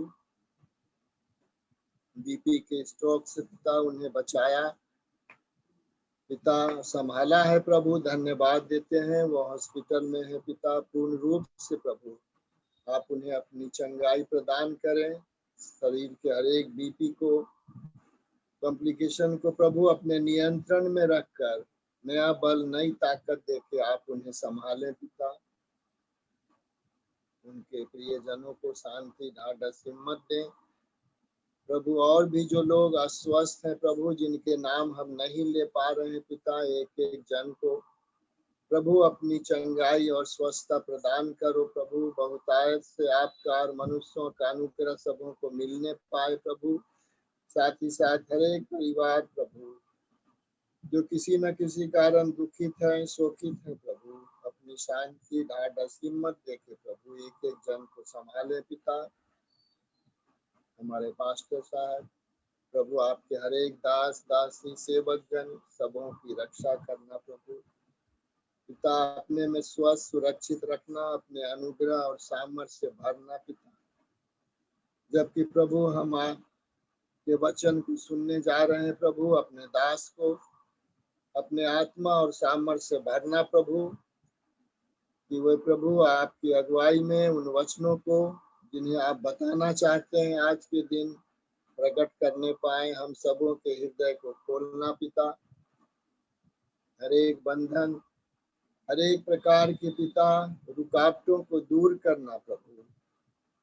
बीपी के स्ट्रोक से पिता उन्हें बचाया पिता, संभाला है प्रभु। धन्यवाद देते हैं। वो हॉस्पिटल में है पिता, पूर्ण रूप से प्रभु आप उन्हें अपनी चंगाई प्रदान करें। शरीर के हर एक बीपी को, कॉम्प्लिकेशन को प्रभु अपने नियंत्रण में रखकर नया बल, नई ताकत देके आप उन्हें संभालें पिता। उनके प्रियजनों को शांति, ढाढ़स, हिम्मत दें प्रभु। और भी जो लोग अस्वस्थ हैं प्रभु, जिनके नाम हम नहीं ले पा रहे हैं पिता, एक एक जन को प्रभु अपनी चंगाई और स्वस्थता प्रदान करो प्रभु। बहुतायत से आपका और मनुष्यों का अनुग्रह सबों को मिलने पाए प्रभु। साथ ही साथ हर एक परिवार प्रभु जो किसी न किसी कारण दुखित है, शोकित है प्रभु, अपनी शांति, ढाढ़स, हिम्मत देके प्रभु एक एक जन को संभाले पिता। हमारे पास्टर साहब प्रभु, आपके हर एक दास, दासी, सेवक जन सबों की रक्षा करना प्रभु पिता। अपने में स्वस्थ, सुरक्षित रखना, अपने अनुग्रह और सामर्थ्य से भरना पिता। जबकि प्रभु हम आपके वचन को सुनने जा रहे हैं प्रभु, अपने दास को अपने आत्मा और सामर्थ्य से भरना प्रभु, कि वे प्रभु आपकी अगुवाई में उन वचनों को जिन्हें आप बताना चाहते हैं आज के दिन प्रकट करने पाए। हम सबों के हृदय को खोलना पिता। हर एक बंधन, हर एक प्रकार के पिता रुकावटों को दूर करना प्रभु,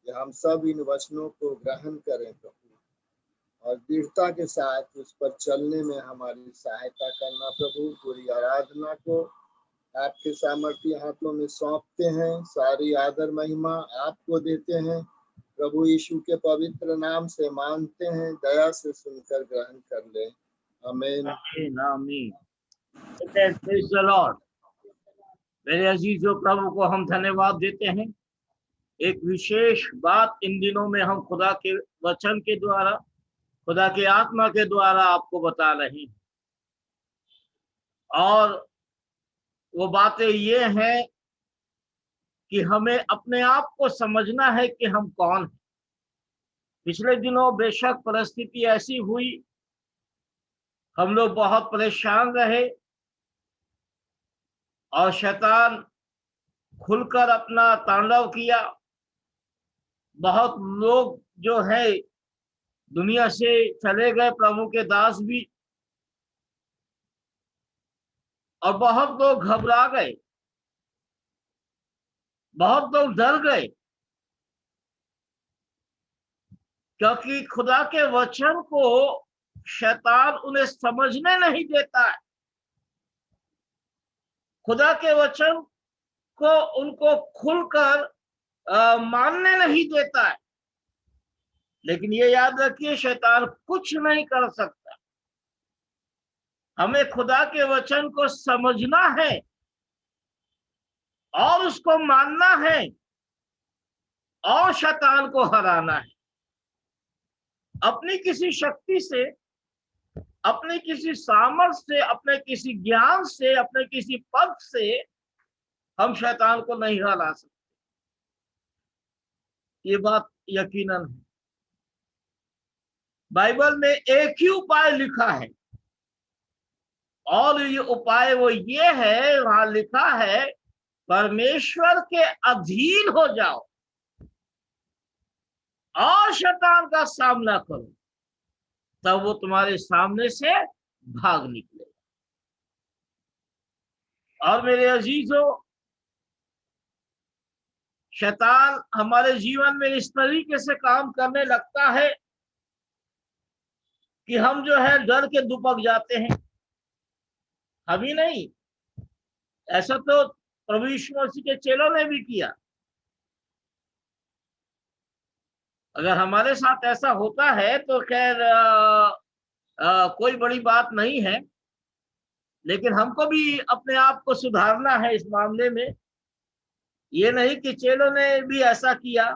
कि हम सब इन वचनों को ग्रहण करें प्रभु और दृढ़ता के साथ उस पर चलने में हमारी सहायता करना प्रभु। पूरी आराधना को आपके सामर्थ्य हाथों में सौंपते हैं। सारी आदर महिमा आपको देते हैं प्रभु। यीशु के पवित्र नाम से मांगते हैं, दया से सुनकर ग्रहण कर ले। आमीन। आमीन। Praise the Lord. मेरे अजीजों, प्रभु को हम धन्यवाद देते हैं। एक विशेष बात इन दिनों में हम खुदा के वचन के द्वारा, खुदा के आत्मा के द्वारा आपको बता रहे हैं, और वो बातें ये हैं कि हमें अपने आप को समझना है कि हम कौन हैं। पिछले दिनों बेशक परिस्थिति ऐसी हुई, हम लोग बहुत परेशान रहे और शैतान खुलकर अपना तांडव किया। बहुत लोग जो है दुनिया से चले गए, प्रभु के दास भी, और बहुत लोग घबरा गए, बहुत लोग डर गए, क्योंकि खुदा के वचन को शैतान उन्हें समझने नहीं देता है। खुदा के वचन को उनको खुलकर मानने नहीं देता है। लेकिन ये याद रखिए, शैतान कुछ नहीं कर सकता। हमें खुदा के वचन को समझना है और उसको मानना है और शैतान को हराना है। अपनी किसी शक्ति से, अपने किसी सामर्थ्य से, अपने किसी ज्ञान से, अपने किसी पद से हम शैतान को नहीं हरा सकते। ये बात यकीनन है। बाइबल में एक ही उपाय लिखा है, और ये उपाय वो ये है, वहां लिखा है, परमेश्वर के अधीन हो जाओ और शैतान का सामना करो, तब वो तुम्हारे सामने से भाग निकलेगा। और मेरे अजीजों, शैतान हमारे जीवन में इस तरीके से काम करने लगता है कि हम जो है डर के दुबक जाते हैं। हम ही नहीं, ऐसा तो प्रभु यीशु मसीह के चेलों ने भी किया। अगर हमारे साथ ऐसा होता है तो खैर कोई बड़ी बात नहीं है, लेकिन हमको भी अपने आप को सुधारना है इस मामले में। ये नहीं कि चेलों ने भी ऐसा किया।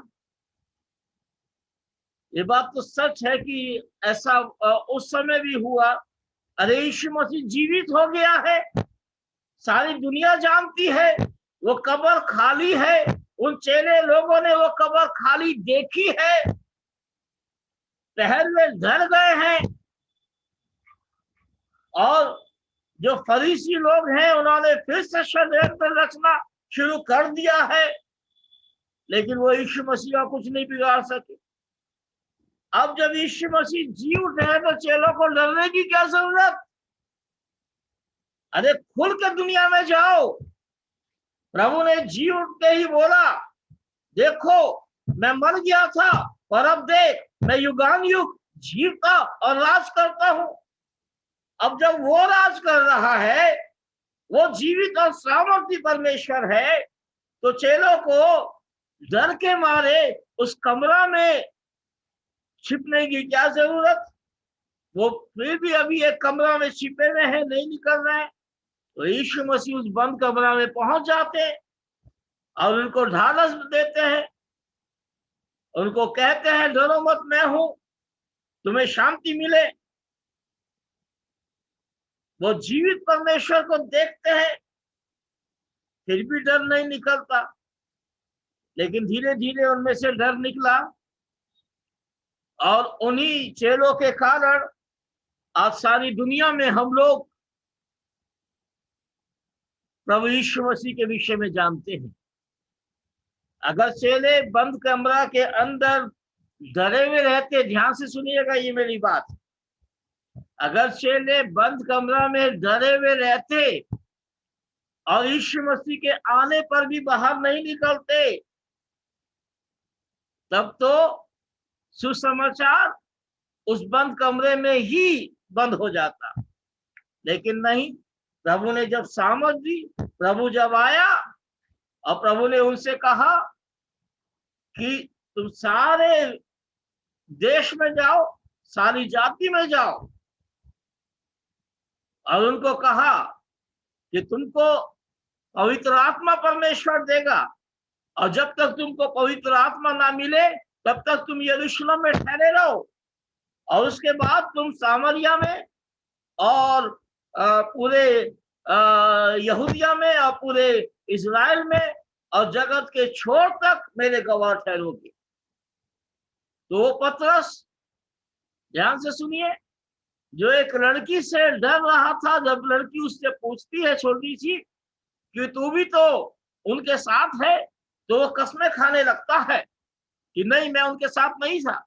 ये बात तो सच है कि ऐसा उस समय भी हुआ। अरे यीशु मसीह जीवित हो गया है, सारी दुनिया जानती है, वो कब्र खाली है। उन चेले लोगों ने वो कब्र खाली देखी है, पहर में डर गए हैं। और जो फरीसी लोग हैं उन्होंने फिर से षड्यंत्र रचना शुरू कर दिया है, लेकिन वो यीशु मसीह का कुछ नहीं बिगाड़ सके। अब जब यीशु मसीह जी उठे हैं तो चेलों को डरने की क्या जरूरत? अरे खुल के दुनिया में जाओ। प्रभु ने जी उठ के ही बोला, देखो मैं मर गया था और अब देख मैं युगानुयुग जीवता और राज करता हूं। अब जब वो राज कर रहा है, वो जीवित और सामर्थी परमेश्वर है, तो चेलों को डर के मारे उस कमरा में छिपने की क्या जरूरत? वो फिर भी अभी एक कमरा में छिपे हुए हैं, नहीं निकल रहे हैं। तो यीशु मसीह उस बंद कमरा में पहुंच जाते हैं और उनको ढालस देते हैं, उनको कहते हैं डरो मत, मैं हूं, तुम्हें शांति मिले। वो जीवित परमेश्वर को देखते हैं, फिर भी डर नहीं निकलता। लेकिन धीरे धीरे उनमें से डर निकला और उन्हीं चेलों के कारण आज सारी दुनिया में हम लोग प्रभु यीशु मसीह के विषय में जानते हैं। अगर चेले बंद कमरा के अंदर डरे हुए रहते, ध्यान से सुनिएगा ये मेरी बात, अगर चेले बंद कमरा में डरे हुए रहते और यीशु मसीह के आने पर भी बाहर नहीं निकलते, तब तो सुसमाचार उस बंद कमरे में ही बंद हो जाता। लेकिन नहीं, प्रभु ने जब सामर्थ दी, प्रभु जब आया और प्रभु ने उनसे कहा कि तुम सारे देश में जाओ, सारी जाति में जाओ, और उनको कहा कि तुमको पवित्र आत्मा परमेश्वर देगा, और जब तक तुमको पवित्र आत्मा ना मिले तब तक तुम यरूशलेम में ठहरे रहो, और उसके बाद तुम सामरिया में और पूरे यहूदिया में और पूरे इजराइल में और जगत के छोर तक मेरे गवाह ठहरोगे। तो वो पतरस, ध्यान से सुनिए, जो एक लड़की से डर रहा था, जब लड़की उससे पूछती है छोटी सी कि तू भी तो उनके साथ है, तो वो कसमें खाने लगता है कि नहीं, मैं उनके साथ नहीं था।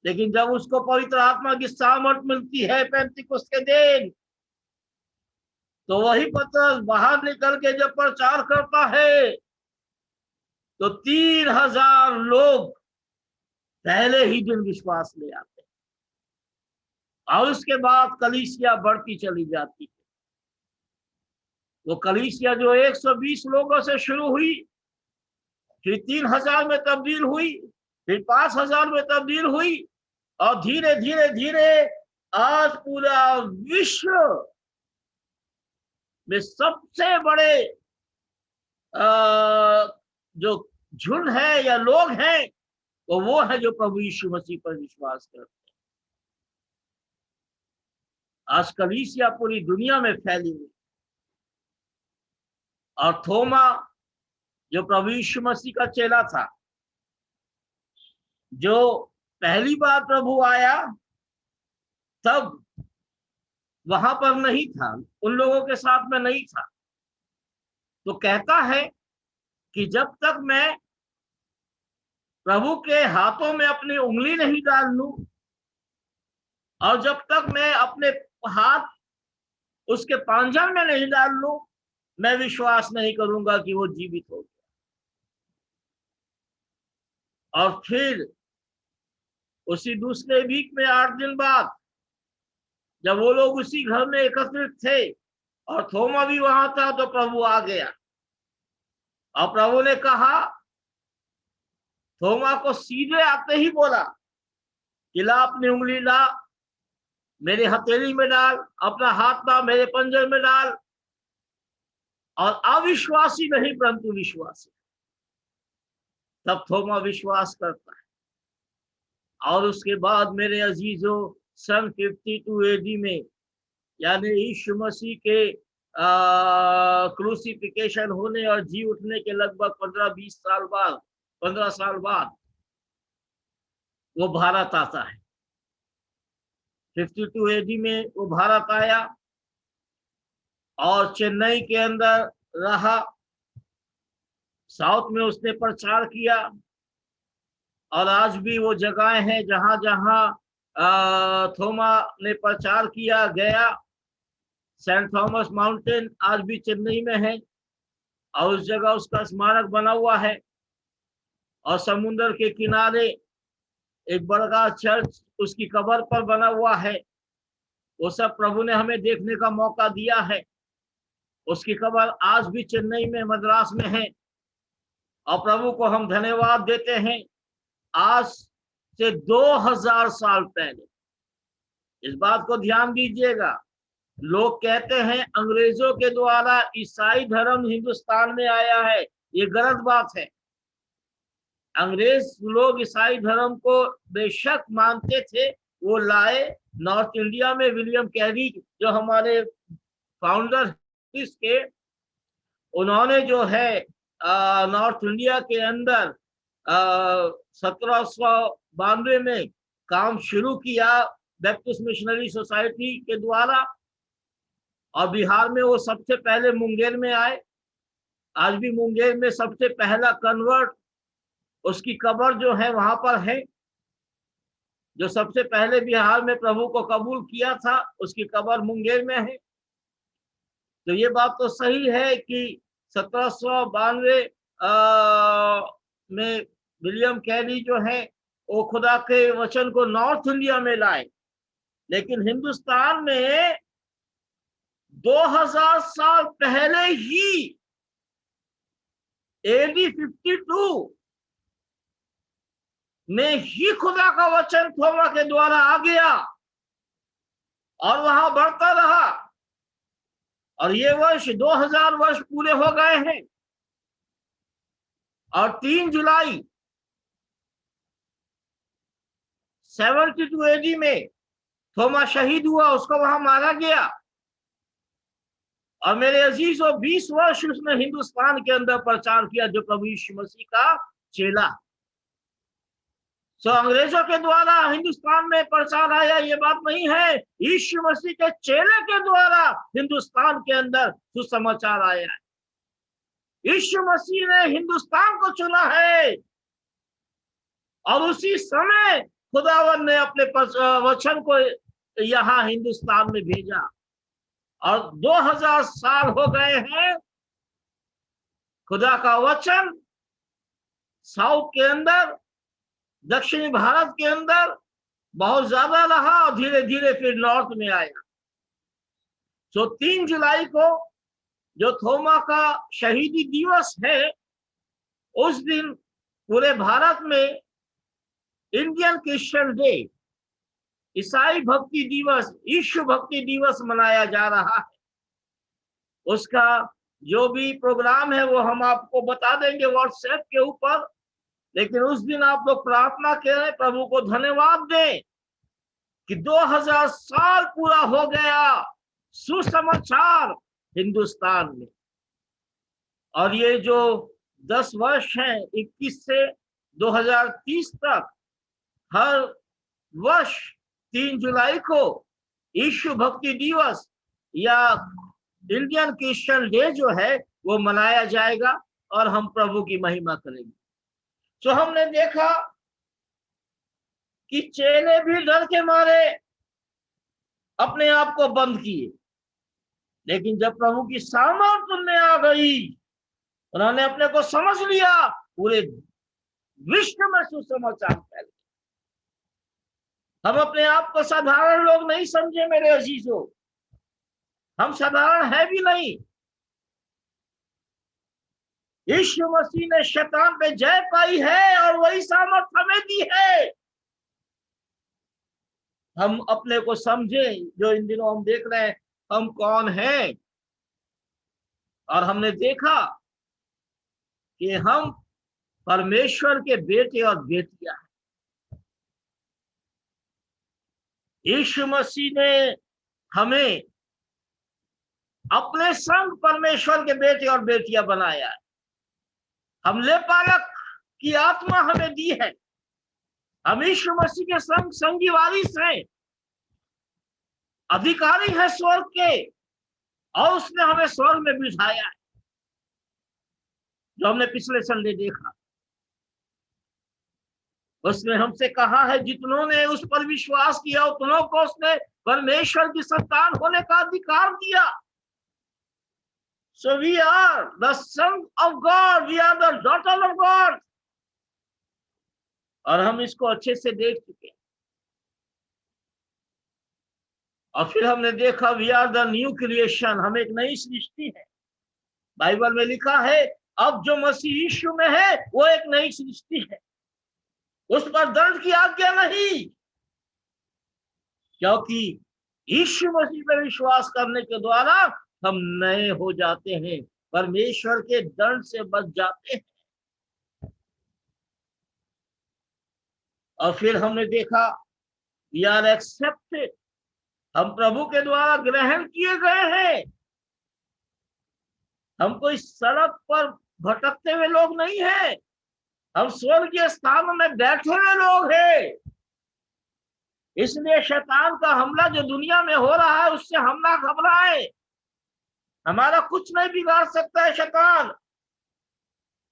लेकिन जब उसको पवित्र आत्मा की सामर्थ मिलती है पेंतिकुस्त के दिन, तो वही पतरस बाहर निकल के जब प्रचार करता है तो 3000 लोग पहले ही दिन विश्वास ले आते हैं, और उसके बाद कलीसिया बढ़ती चली जाती है। वो कलीसिया जो 120 लोगों से शुरू हुई, फिर 3000 में तब्दील हुई, फिर 5000 में तब्दील हुई, और धीरे धीरे धीरे आज पूरा विश्व में सबसे बड़े जो झुंड है या लोग हैं, तो वो है जो प्रभु यीशु मसीह पर विश्वास करते हैं। आज कलीसिया पूरी दुनिया में फैली हुई, और थोमा जो प्रभु यीशु मसीह का चेला था, जो पहली बार प्रभु आया तब वहां पर नहीं था, उन लोगों के साथ में नहीं था, तो कहता है कि जब तक मैं प्रभु के हाथों में अपनी उंगली नहीं डाल लूं, और जब तक मैं अपने हाथ उसके पांजा में नहीं डाल लूं, मैं विश्वास नहीं करूंगा कि वो जीवित हो गया। और फिर उसी दूसरे वीक में 8 दिन बाद जब वो लोग उसी घर में एकत्रित थे और थोमा भी वहां था, तो प्रभु आ गया और प्रभु ने कहा थोमा को सीधे आते ही बोला कि ला अपनी उंगली ला, मेरे हथेली में डाल, अपना हाथ ला मेरे पंजर में डाल। और अविश्वासी नहीं परंतु विश्वासी। तब थोमा विश्वास करता है। और उसके बाद मेरे अजीजों, सन 52 एडी में, यानी यीशु मसीह के क्रूसिफिकेशन होने और जी उठने के लगभग 15-20 साल बाद, 15 साल बाद वो भारत आता है। 52 एडी में वो भारत आया और चेन्नई के अंदर रहा। साउथ में उसने प्रचार किया। और आज भी वो जगहें हैं जहां जहां थोमा ने प्रचार किया गया। सेंट थॉमस माउंटेन आज भी चेन्नई में है और उस जगह उसका स्मारक बना हुआ है। और समुद्र के किनारे एक बड़ा चर्च उसकी कब्र पर बना हुआ है। वो सब प्रभु ने हमें देखने का मौका दिया है। उसकी कब्र आज भी चेन्नई में, मद्रास में है। और प्रभु को हम धन्यवाद देते हैं। आज से 2000 साल पहले, इस बात को ध्यान दीजिएगा, लोग कहते हैं अंग्रेजों के द्वारा ईसाई धर्म हिंदुस्तान में आया है। ये गलत बात है। अंग्रेज लोग ईसाई धर्म को बेशक मानते थे, वो लाए नॉर्थ इंडिया में। विलियम कैरी जो हमारे फाउंडर इसके, उन्होंने जो है नॉर्थ इंडिया के अंदर 1792 में काम शुरू किया बैप्टिस्ट मिशनरी सोसाइटी के द्वारा। और बिहार में वो सबसे पहले मुंगेर में आए। आज भी मुंगेर में सबसे पहला कन्वर्ट, उसकी कब्र जो है वहां पर है। जो सबसे पहले बिहार में प्रभु को कबूल किया था, उसकी कब्र मुंगेर में है। तो ये बात तो सही है कि 1792 में विलियम कैरी जो है वो खुदा के वचन को नॉर्थ इंडिया में लाए। लेकिन हिंदुस्तान में 2000 साल पहले ही AD 52 में ही खुदा का वचन थोमा के द्वारा आ गया और वहां बढ़ता रहा। और ये वर्ष 2000 वर्ष पूरे हो गए हैं। और 3 जुलाई 72 AD में थोमा शहीद हुआ, उसको वहां मारा गया। और मेरे अजीजों, 20 वर्ष उसने हिंदुस्तान के अंदर प्रचार किया, जो प्रभु यीशु मसीह का चेला। अंग्रेजों के द्वारा हिंदुस्तान में प्रचार आया, ये बात नहीं है। यीशु मसीह के चेले के द्वारा हिंदुस्तान के अंदर सुसमाचार आया है। यीशु मसीह ने हिंदुस्तान को चुना है और उसी समय खुदावन ने अपने वचन को यहाँ हिंदुस्तान में भेजा। और 2000 साल हो गए हैं। खुदा का वचन साउथ के अंदर, दक्षिणी भारत के अंदर बहुत ज्यादा रहा और धीरे धीरे फिर नॉर्थ में आया। 3 जुलाई को जो थोमा का शहीदी दिवस है, उस दिन पूरे भारत में इंडियन क्रिश्चियन डे, ईसाई भक्ति दिवस, यीशु भक्ति दिवस मनाया जा रहा है। उसका जो भी प्रोग्राम है वो हम आपको बता देंगे व्हाट्सएप के ऊपर। लेकिन उस दिन आप लोग प्रार्थना करें, प्रभु को धन्यवाद दें कि 2000 साल पूरा हो गया सुसमाचार हिंदुस्तान में। और ये जो 10 वर्ष हैं, 21 से 2030 तक, हर वर्ष 3 जुलाई को यीशु भक्ति दिवस या इंडियन क्रिश्चियन डे जो है वो मनाया जाएगा और हम प्रभु की महिमा करेंगे। तो हमने देखा कि चेले भी डर के मारे अपने आप को बंद किए। लेकिन जब प्रभु की सामर्थ उनमें आ गई, उन्होंने अपने को समझ लिया, पूरे विश्व में सुसमाचार फैल। हम अपने आप को साधारण लोग नहीं समझे मेरे अजीजों, हम साधारण है भी नहीं। यीशु मसीह ने शैतान पे जय पाई है और वही सामर्थ हमें दी है। हम अपने को समझे, जो इन दिनों हम देख रहे हैं हम कौन हैं, और हमने देखा कि हम परमेश्वर के बेटे और बेटियां हैं। यीशु मसीह ने हमें अपने संग परमेश्वर के बेटे और बेटियां बनाया है। हम लेपालक की आत्मा हमें दी है। हम यीशु मसीह के संग संगी वारिस हैं, अधिकारी है स्वर्ग के, और उसने हमें स्वर्ग में बिठाया है, जो हमने पिछले संडे देखा। उसने हमसे कहा है जितनों ने उस पर विश्वास किया उतनों को उसने परमेश्वर की संतान होने का अधिकार दिया। So we are the son of God, we are the daughter of God, और हम इसको अच्छे से देख चुके हैं। और फिर हमने देखा we are the new creation, हम एक नई सृष्टि है। बाइबल में लिखा है अब जो मसीह यीशु में है वो एक नई सृष्टि है, उस पर दंड की आज्ञा नहीं, क्योंकि यीशु मसीह पर विश्वास करने के द्वारा हम नए हो जाते हैं, परमेश्वर के दंड से बच जाते हैं। और फिर हमने देखा वी आर एक्सेप्टेड, हम प्रभु के द्वारा ग्रहण किए गए हैं। हम कोई सड़क पर भटकते हुए लोग नहीं हैं, हम स्वर्गीय स्थानों में बैठे हुए लोग हैं। इसलिए शैतान का हमला जो दुनिया में हो रहा है उससे हम ना घबराए। हमारा कुछ नहीं बिगाड़ सकता है शैतान,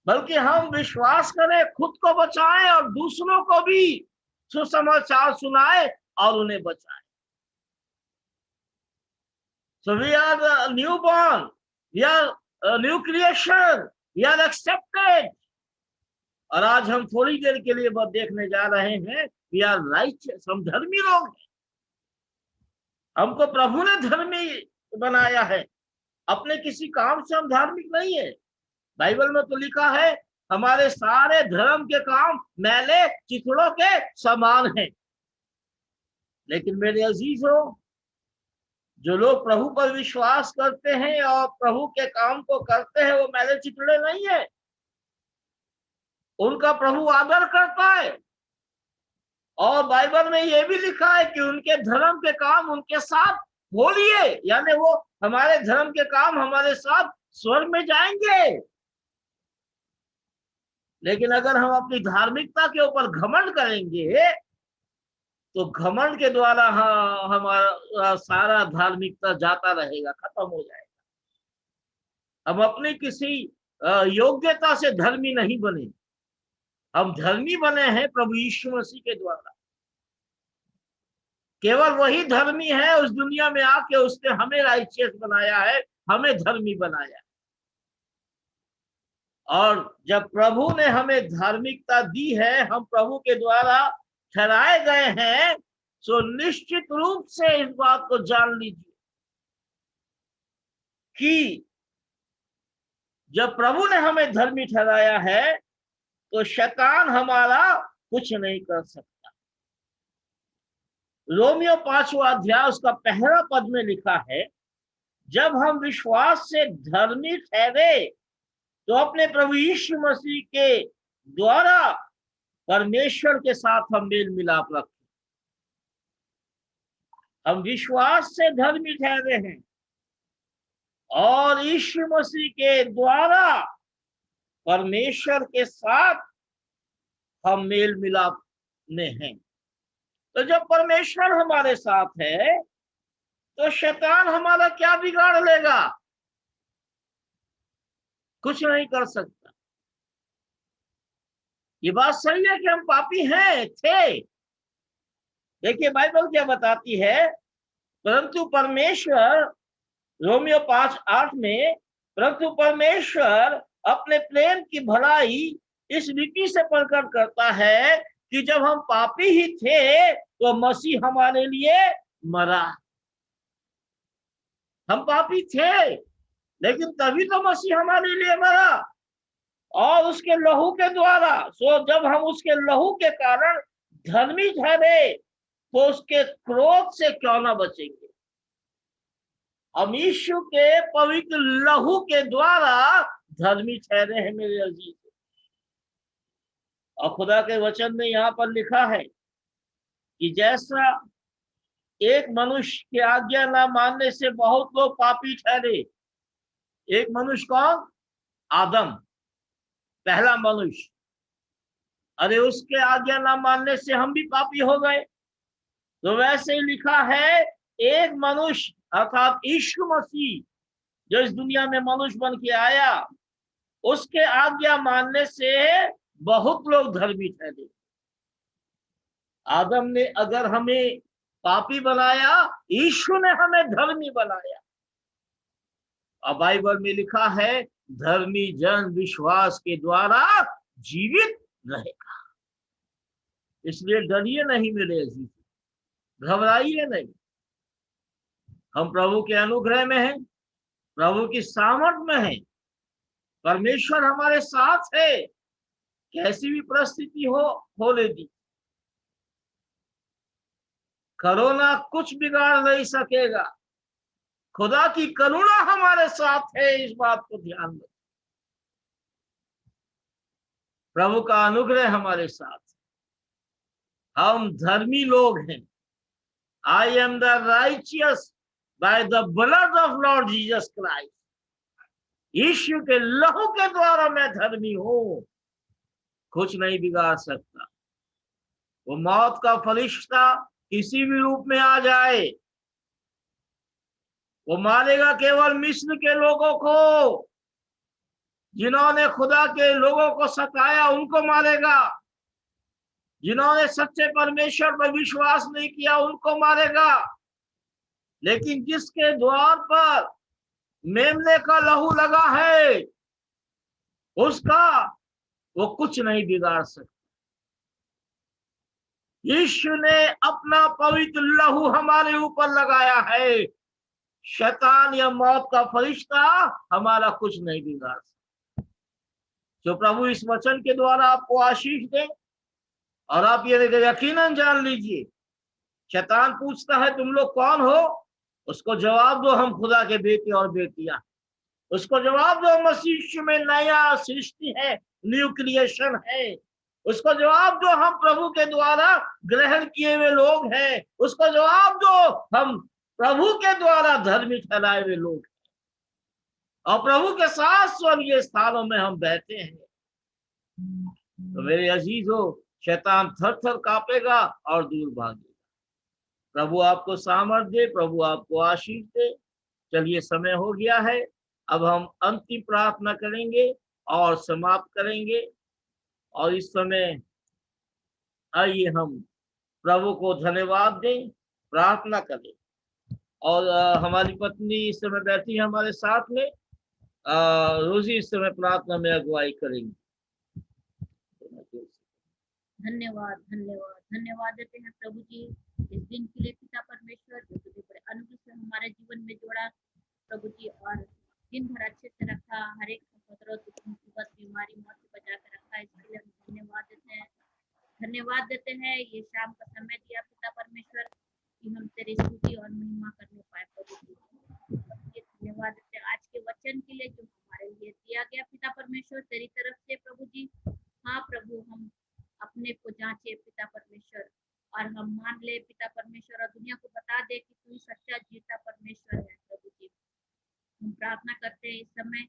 बल्कि हम विश्वास करें, खुद को बचाएं और दूसरों को भी सुसमाचार सुनाए और उन्हें बचाएं। So we are the newborn, we are a new creation, we are accepted। और आज हम थोड़ी देर के लिए बस देखने जा रहे हैं वी आर राइचियस, हम धर्मी लोग हैं। हमको प्रभु ने धर्मी बनाया है, अपने किसी काम से हम धार्मिक नहीं है। बाइबल में तो लिखा है हमारे सारे धर्म के काम मैले चिथड़ों के समान हैं। लेकिन मेरे अजीजों, जो लोग प्रभु पर विश्वास करते हैं और प्रभु के काम को करते हैं वो मैले चिथड़े नहीं है, उनका प्रभु आदर करता है। और बाइबल में ये भी लिखा है कि उनके धर्म के काम उनके साथ हो लिए, यानी वो हमारे धर्म के काम हमारे साथ स्वर्ग में जाएंगे। लेकिन अगर हम अपनी धार्मिकता के ऊपर घमंड करेंगे तो घमंड के द्वारा हमारा सारा धार्मिकता जाता रहेगा, खत्म हो जाएगा। हम अपनी किसी योग्यता से धर्मी नहीं बने, हम धर्मी बने हैं प्रभु यीशु मसीह के द्वारा। केवल वही धर्मी है उस दुनिया में आके उसने हमें राइचियस बनाया है, हमें धर्मी बनाया है। और जब प्रभु ने हमें धार्मिकता दी है, हम प्रभु के द्वारा ठहराए गए हैं, तो निश्चित रूप से इस बात को जान लीजिए कि जब प्रभु ने हमें धर्मी ठहराया है तो शैतान हमारा कुछ नहीं कर सकता। रोमियो 5वां अध्याय उसका पहला पद में लिखा है, जब हम विश्वास से धर्मी ठहरे तो अपने प्रभु यीशु मसीह के द्वारा परमेश्वर के साथ हम मेल मिलाप रखें। हम विश्वास से धर्मी ठहरे हैं और यीशु मसीह के द्वारा परमेश्वर के साथ हम मेल मिलाप में हैं। तो जब परमेश्वर हमारे साथ है तो शैतान हमारा क्या बिगाड़ लेगा? कुछ नहीं कर सकता। ये बात सही है कि हम पापी हैं, थे। देखिए बाइबल क्या बताती है, परंतु परमेश्वर, रोमियो 5:8 में, परंतु परमेश्वर अपने प्रेम की भलाई इस रीति से प्रकट करता है कि जब हम पापी ही थे तो मसीह हमारे लिए मरा। हम पापी थे लेकिन तभी तो मसीह हमारे लिए मरा। और उसके लहू के द्वारा। सो जब हम उसके लहू के कारण धर्मी ठहरे तो उसके क्रोध से क्यों ना बचेंगे। हम यीशु के पवित्र लहू के द्वारा धर्मी ठहरे हैं मेरे अजीज। और खुदा के वचन में यहाँ पर लिखा है कि जैसा एक मनुष्य की आज्ञा ना मानने से बहुत लोग पापी ठहरे। एक मनुष्य कौन? आदम, पहला मनुष्य। अरे उसके आज्ञा ना मानने से हम भी पापी हो गए। तो वैसे ही लिखा है एक मनुष्य अर्थात यीशु मसीह जो इस दुनिया में मनुष्य बन के आया, उसके आज्ञा मानने से बहुत लोग धर्मी ठहरे। आदम ने अगर हमें पापी बनाया, यीशु ने हमें धर्मी बनाया। और बाइबल में लिखा है धर्मी जन विश्वास के द्वारा जीवित रहेगा। इसलिए डरिए नहीं मेरे अजीज, घबराइए नहीं। हम प्रभु के अनुग्रह में हैं, प्रभु की सामर्थ में हैं। परमेश्वर हमारे साथ है, कैसी भी परिस्थिति हो लेगी। कोरोना कुछ बिगाड़ नहीं सकेगा। खुदा की करुणा हमारे साथ है, इस बात को ध्यान रखें। प्रभु का अनुग्रह हमारे साथ, हम धर्मी लोग हैं। I am the righteous by the blood of Lord Jesus Christ. यीशु के लहू के द्वारा मैं धर्मी हूं, कुछ नहीं बिगाड़ सकता। वो मौत का फरिश्ता किसी भी रूप में आ जाए, वो मारेगा केवल मिस्र के लोगों को। जिन्होंने खुदा के लोगों को सताया उनको मारेगा, जिन्होंने सच्चे परमेश्वर पर विश्वास नहीं किया उनको मारेगा। लेकिन जिसके द्वार पर मेमने का लहू लगा है, उसका वो कुछ नहीं बिगाड़ सकता। यीशु ने अपना पवित्र लहू हमारे ऊपर लगाया है। शैतान या मौत का फरिश्ता हमारा कुछ नहीं बिगाड़ सकता। जो प्रभु इस वचन के द्वारा आपको आशीष दे। और आप ये यकीनन जान लीजिए, शैतान पूछता है तुम लोग कौन हो, उसको जवाब दो हम खुदा के बेटे और बेटियां। उसको जवाब दो मसीह यीशु में नया सृष्टि है, न्यू क्रिएशन है। उसको जवाब दो हम प्रभु के द्वारा ग्रहण किए हुए लोग हैं। उसको जवाब दो हम प्रभु के द्वारा धर्मी ठहराए हुए लोग हैं और प्रभु के साथ स्वर्गीय स्थानों में हम बैठे हैं। तो मेरे अजीजों, शैतान थर थर कांपेगा और दूर भागेगा। प्रभु आपको सामर्थ दे, प्रभु आपको आशीष दे। चलिए समय हो गया है, अब हम अंतिम प्रार्थना करेंगे और समाप्त करेंगे। और इस समय आइए हम प्रभु को धन्यवाद दें, प्रार्थना करें। और हमारी पत्नी इस समय बैठी है हमारे साथ में। रोजी इस समय प्रार्थना में अगुवाई करेंगी। धन्यवाद धन्यवाद धन्यवाद देते हैं प्रभु जी इस दिन के लिए पिता परमेश्वर, जो तुझे बड़े अनुग्रह से हमारे जीवन में जोड़ा प्रभु जी, और दिन भर अच्छे से रखा, हर एक मुसीबत बीमारी मौत से बचा कर रखा। इसके लिए हम धन्यवाद देते हैं। धन्यवाद देते हैं ये शाम का समय दिया पिता परमेश्वर कि हम तेरी स्तुति और महिमा करने पाए प्रभु जी। धन्यवाद देते हैं आज के वचन के लिए जो हमारे लिए दिया गया पिता परमेश्वर तेरी तरफ से प्रभु जी। हाँ प्रभु, हम अपने को जांचे पिता परमेश्वर और हम मान ले पिता परमेश्वर और दुनिया को बता दे कि तू सच्चा जीता परमेश्वर है प्रभु जी। हम प्रार्थना करते हैं इस समय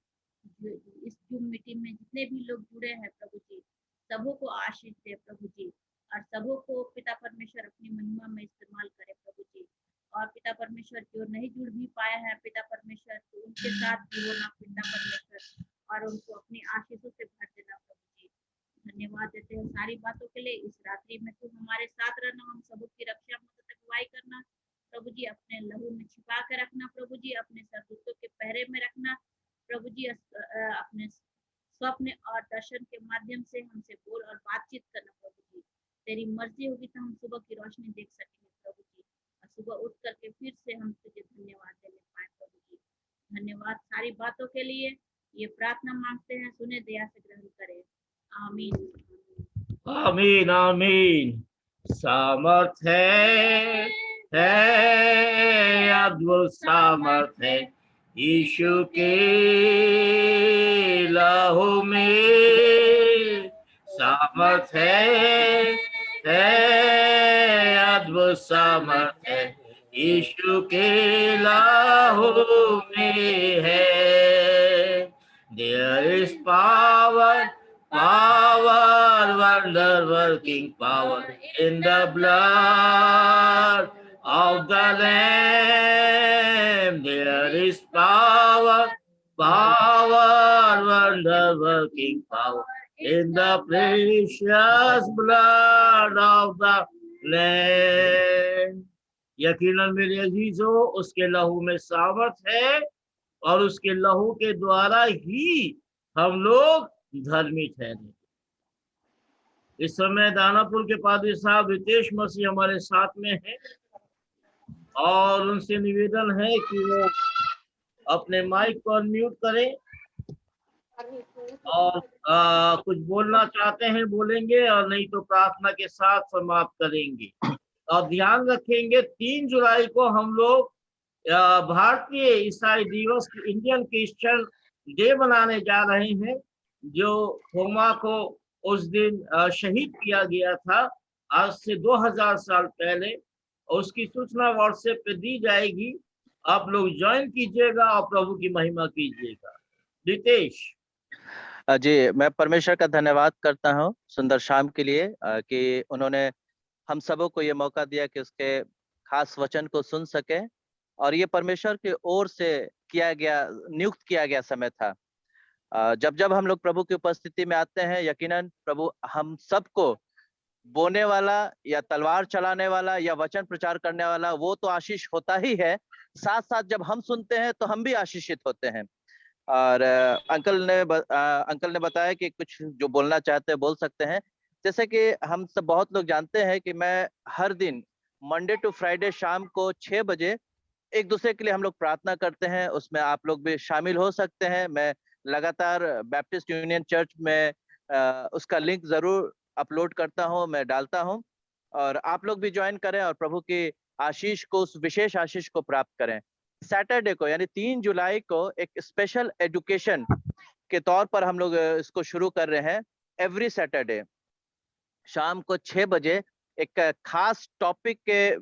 इस जूम मीटिंग में जितने भी लोग जुड़े हैं प्रभु जी, सबों को आशीष दे प्रभु जी, और सबों को पिता परमेश्वर अपनी महिमा में इस्तेमाल करे प्रभु जी। और पिता परमेश्वर जो नहीं जुड़ भी पाया है पिता परमेश्वर, तो उनके साथ भी होना पिता परमेश्वर, और उनको अपनी आशीषों से भर देना प्रभु जी। धन्यवाद देते हैं सारी बातों के लिए। इस रात्रि में तू हमारे साथ रहना, हम सबों की रक्षा मदद अगुवाई करना प्रभु जी, अपने लहू में छिपा के रखना प्रभु जी, अपने सरदूतों के पहरे में रखना प्रभु जी। अपने स्वप्न और दर्शन के माध्यम से हमसे बोल और बातचीत करना प्रभु जी। तेरी मर्जी होगी तो हम सुबह की रोशनी देख सकेंगे प्रभु जी, और सुबह उठ करके फिर से हम तुझे धन्यवाद देने पाए प्रभु जी। धन्यवाद सारी बातों के लिए ये प्रार्थना मांगते हैं, सुने, दया से ग्रहण करें। आमीन। आमीन आमीन। सामर्थ है अद्भुत सामर्थ है यीशु के लहू में। सामर्थ है अद्भुत सामर्थ है यीशु के लहू में है। There is power, wonder working power in the blood of the Lamb. There is power, wonder working power in the precious blood of the Lamb. यकीनन मेरे अजीजों, उसके लहू में सामर्थ है और उसके लहू के द्वारा ही हम लोग धर्मी ठहरे। इस समय दानापुर के पादरी साहब रितेश मसीह हमारे साथ में हैं और उनसे निवेदन है कि वो अपने माइक को अनम्यूट करें और कुछ बोलना चाहते हैं बोलेंगे और नहीं तो प्रार्थना के साथ समाप्त करेंगे। और ध्यान रखेंगे 3 जुलाई को हम लोग भारतीय ईसाई दिवस इंडियन क्रिश्चियन डे मनाने जा रहे हैं, जो थोमा को उस दिन शहीद किया गया था आज से 2000 साल पहले। उसकी सूचना व्हाट्सएप पे दी जाएगी, आप लोग ज्वाइन कीजिएगा और प्रभु की महिमा कीजिएगा। रितेश जी, मैं परमेश्वर का धन्यवाद करता हूँ सुंदर शाम के लिए कि उन्होंने हम सबों को ये मौका दिया कि उसके खास वचन को सुन सके और ये परमेश्वर की ओर से नियुक्त किया गया समय था। जब जब हम लोग प्रभु की उपस्थिति में आते हैं, यकीनन प्रभु हम सबको बोने वाला या तलवार चलाने वाला या वचन प्रचार करने वाला वो तो आशीष होता ही है, साथ साथ जब हम सुनते हैं तो हम भी आशीषित होते हैं। और अंकल ने बताया कि कुछ जो बोलना चाहते हैं बोल सकते हैं। जैसे कि हम सब बहुत लोग जानते हैं कि मैं हर दिन मंडे टू फ्राइडे शाम को 6 बजे एक दूसरे के लिए हम लोग प्रार्थना करते हैं, उसमें आप लोग भी शामिल हो सकते हैं। मैं लगातार बैप्टिस्ट यूनियन चर्च में उसका लिंक जरूर अपलोड करता हूं, मैं डालता हूं और आप लोग भी ज्वाइन करें और प्रभु की आशीष को, उस विशेष आशीष को प्राप्त करें। सैटरडे को यानी 3 जुलाई को एक स्पेशल एजुकेशन के तौर पर हम लोग इसको शुरू कर रहे हैं। एवरी सैटरडे शाम को 6 बजे एक खास टॉपिक के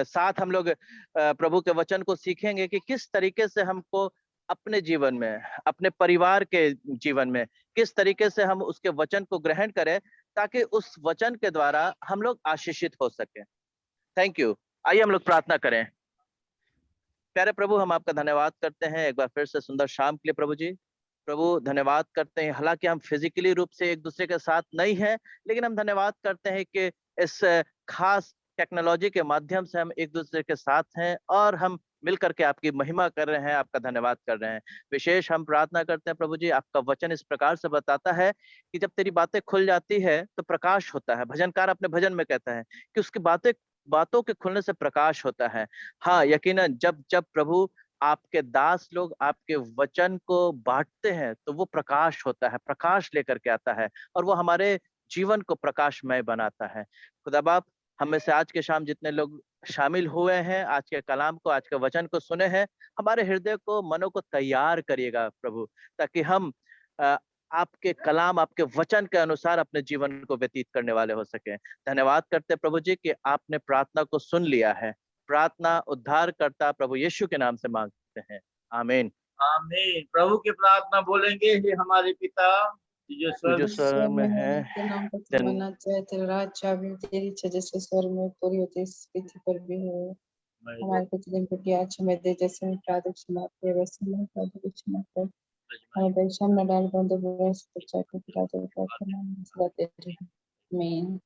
साथ हम लोग प्रभु के वचन को सीखेंगे कि किस तरीके से हमको अपने जीवन में, अपने परिवार के जीवन में किस तरीके से हम उसके वचन को ग्रहण करें ताकि उस वचन के द्वारा हम लोग आशीषित हो सके। Thank you. आइए हम लोग प्रार्थना करें। प्यारे प्रभु, हम आपका धन्यवाद करते हैं एक बार फिर से सुंदर शाम के लिए। प्रभु जी, प्रभु धन्यवाद करते हैं, हालांकि हम फिजिकली रूप से एक दूसरे के साथ नहीं हैं, लेकिन हम धन्यवाद करते हैं कि इस खास टेक्नोलॉजी के माध्यम से हम एक दूसरे के साथ हैं और हम मिलकर के आपकी महिमा कर रहे हैं, आपका धन्यवाद कर रहे हैं। विशेष हम प्रार्थना करते हैं प्रभु जी, आपका वचन इस प्रकार से बताता है कि जब तेरी बातें खुल जाती है तो प्रकाश होता है। भजनकार अपने भजन में कहता है कि उसकी बातों के खुलने से प्रकाश होता है। हाँ, यकीनन जब जब प्रभु आपके दास लोग आपके वचन को बांटते हैं तो वो प्रकाश होता है, प्रकाश लेकर के आता है और वो हमारे जीवन को प्रकाशमय बनाता है। खुदा बाप, हमें से आज के शाम जितने लोग शामिल हुए हैं, आज के कलाम को, आज के वचन को सुने हैं, हमारे हृदय को, मनों को तैयार करिएगा प्रभु, ताकि हम आपके कलाम, आपके वचन के अनुसार अपने जीवन को व्यतीत करने वाले हो सके। धन्यवाद करते प्रभु जी कि आपने प्रार्थना को सुन लिया है। प्रार्थना उद्धार करता प्रभु यीशु के नाम से मांगते हैं, आमीन आमीन। प्रभु की प्रार्थना बोलेंगे, हे हमारे पिता जो स्वर्ग में है, तेरा नाम बना जाए, तेरा राज्य आवे, तेरी इच्छा जैसे स्वर्ग में पूरी होती है पृथ्वी पर भी हो। हमारे प्रतिदिन की आज हमें दे, जैसे हम अपराध क्षमा करें वैसे हम अपराध को क्षमा कर, हमें परीक्षा में न डाल, परंतु बुराई से बचा कर राजा का नाम सदा देते रहे। आमीन।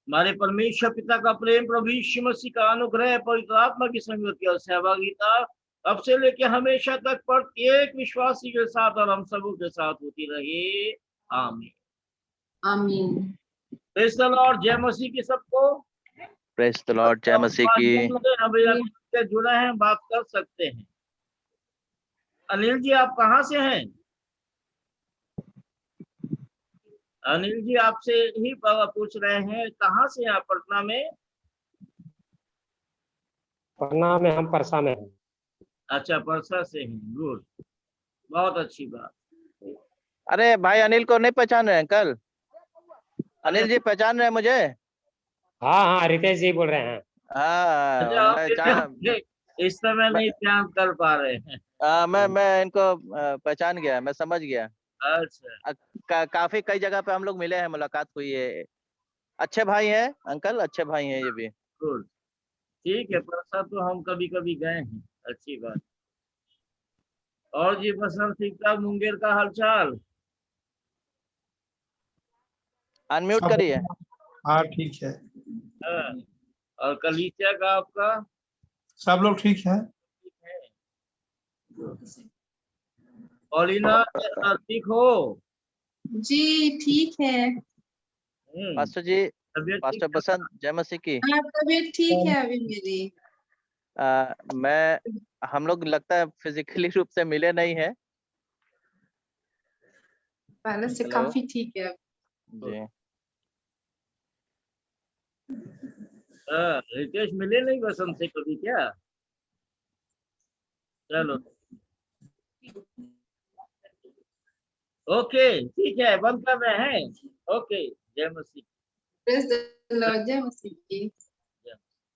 हमारे परमेश्वर पिता का प्रेम, प्रभु यीशु मसीह का अनुग्रह, पवित्र आत्मा की संगति और सहभागिता अब से लेकर हमेशा तक प्रत्येक विश्वासी के साथ और हम सबों के साथ होती रहे। आमीन आमीन। Praise the Lord. जय मसीह की सबको। Praise the Lord. जय मसीह की। हम जुड़े हैं, बात कर सकते हैं। अनिल जी आप कहाँ से हैं? अनिल जी आपसे ही पूछ रहे हैं, कहाँ से हैं आप? पटना में? पटना में, हम परसा में हैं। अच्छा, परसा से हैं, गुड, बहुत अच्छी बात। अरे भाई अनिल को नहीं पहचान रहे अंकल? अनिल जी पहचान रहे हैं मुझे? हाँ हाँ, रितेश जी बोल रहे हैं। हाँ अच्छा, आप मैं इस समय मैं नहीं ध्यान कर पा रहे हैं। मैं इनको पहचान गया, मैं समझ गया। अच्छा, काफी कई जगह पे हम लोग मिले हैं, मुलाकात हुई है। अच्छे भाई हैं अंकल, अच्छे भाई हैं ये भी। गुड, ठीक है। परसा तो हम कभी कभी गए हैं, अच्छी बात। और जी बसंत ठीक ठाक, मुंगेर का हालचाल? अनम्यूट सब करिए। हाँ ठीक है, हाँ। और कलीसिया का आपका? सब लोग ठीक है। ठीक है। पॉलिना ठीक हो? जी ठीक है। पास्टर जी, तबीयत ठीक पास्टर है? बसंत, जय मसीह की। हाँ तबीयत ठीक है अभी मेरी। मैं हम लोग लगता है फिजिकली रूप से मिले नहीं है। पहले से हेलो काफी ठीक है। जी। रितेश मिले नहीं बसंत से कभी क्या? चलो, ओके, ठीक है, बंद कर रहे हैं। ओके, जय मसीह। प्रेज द लॉर्ड, जय मसीह की।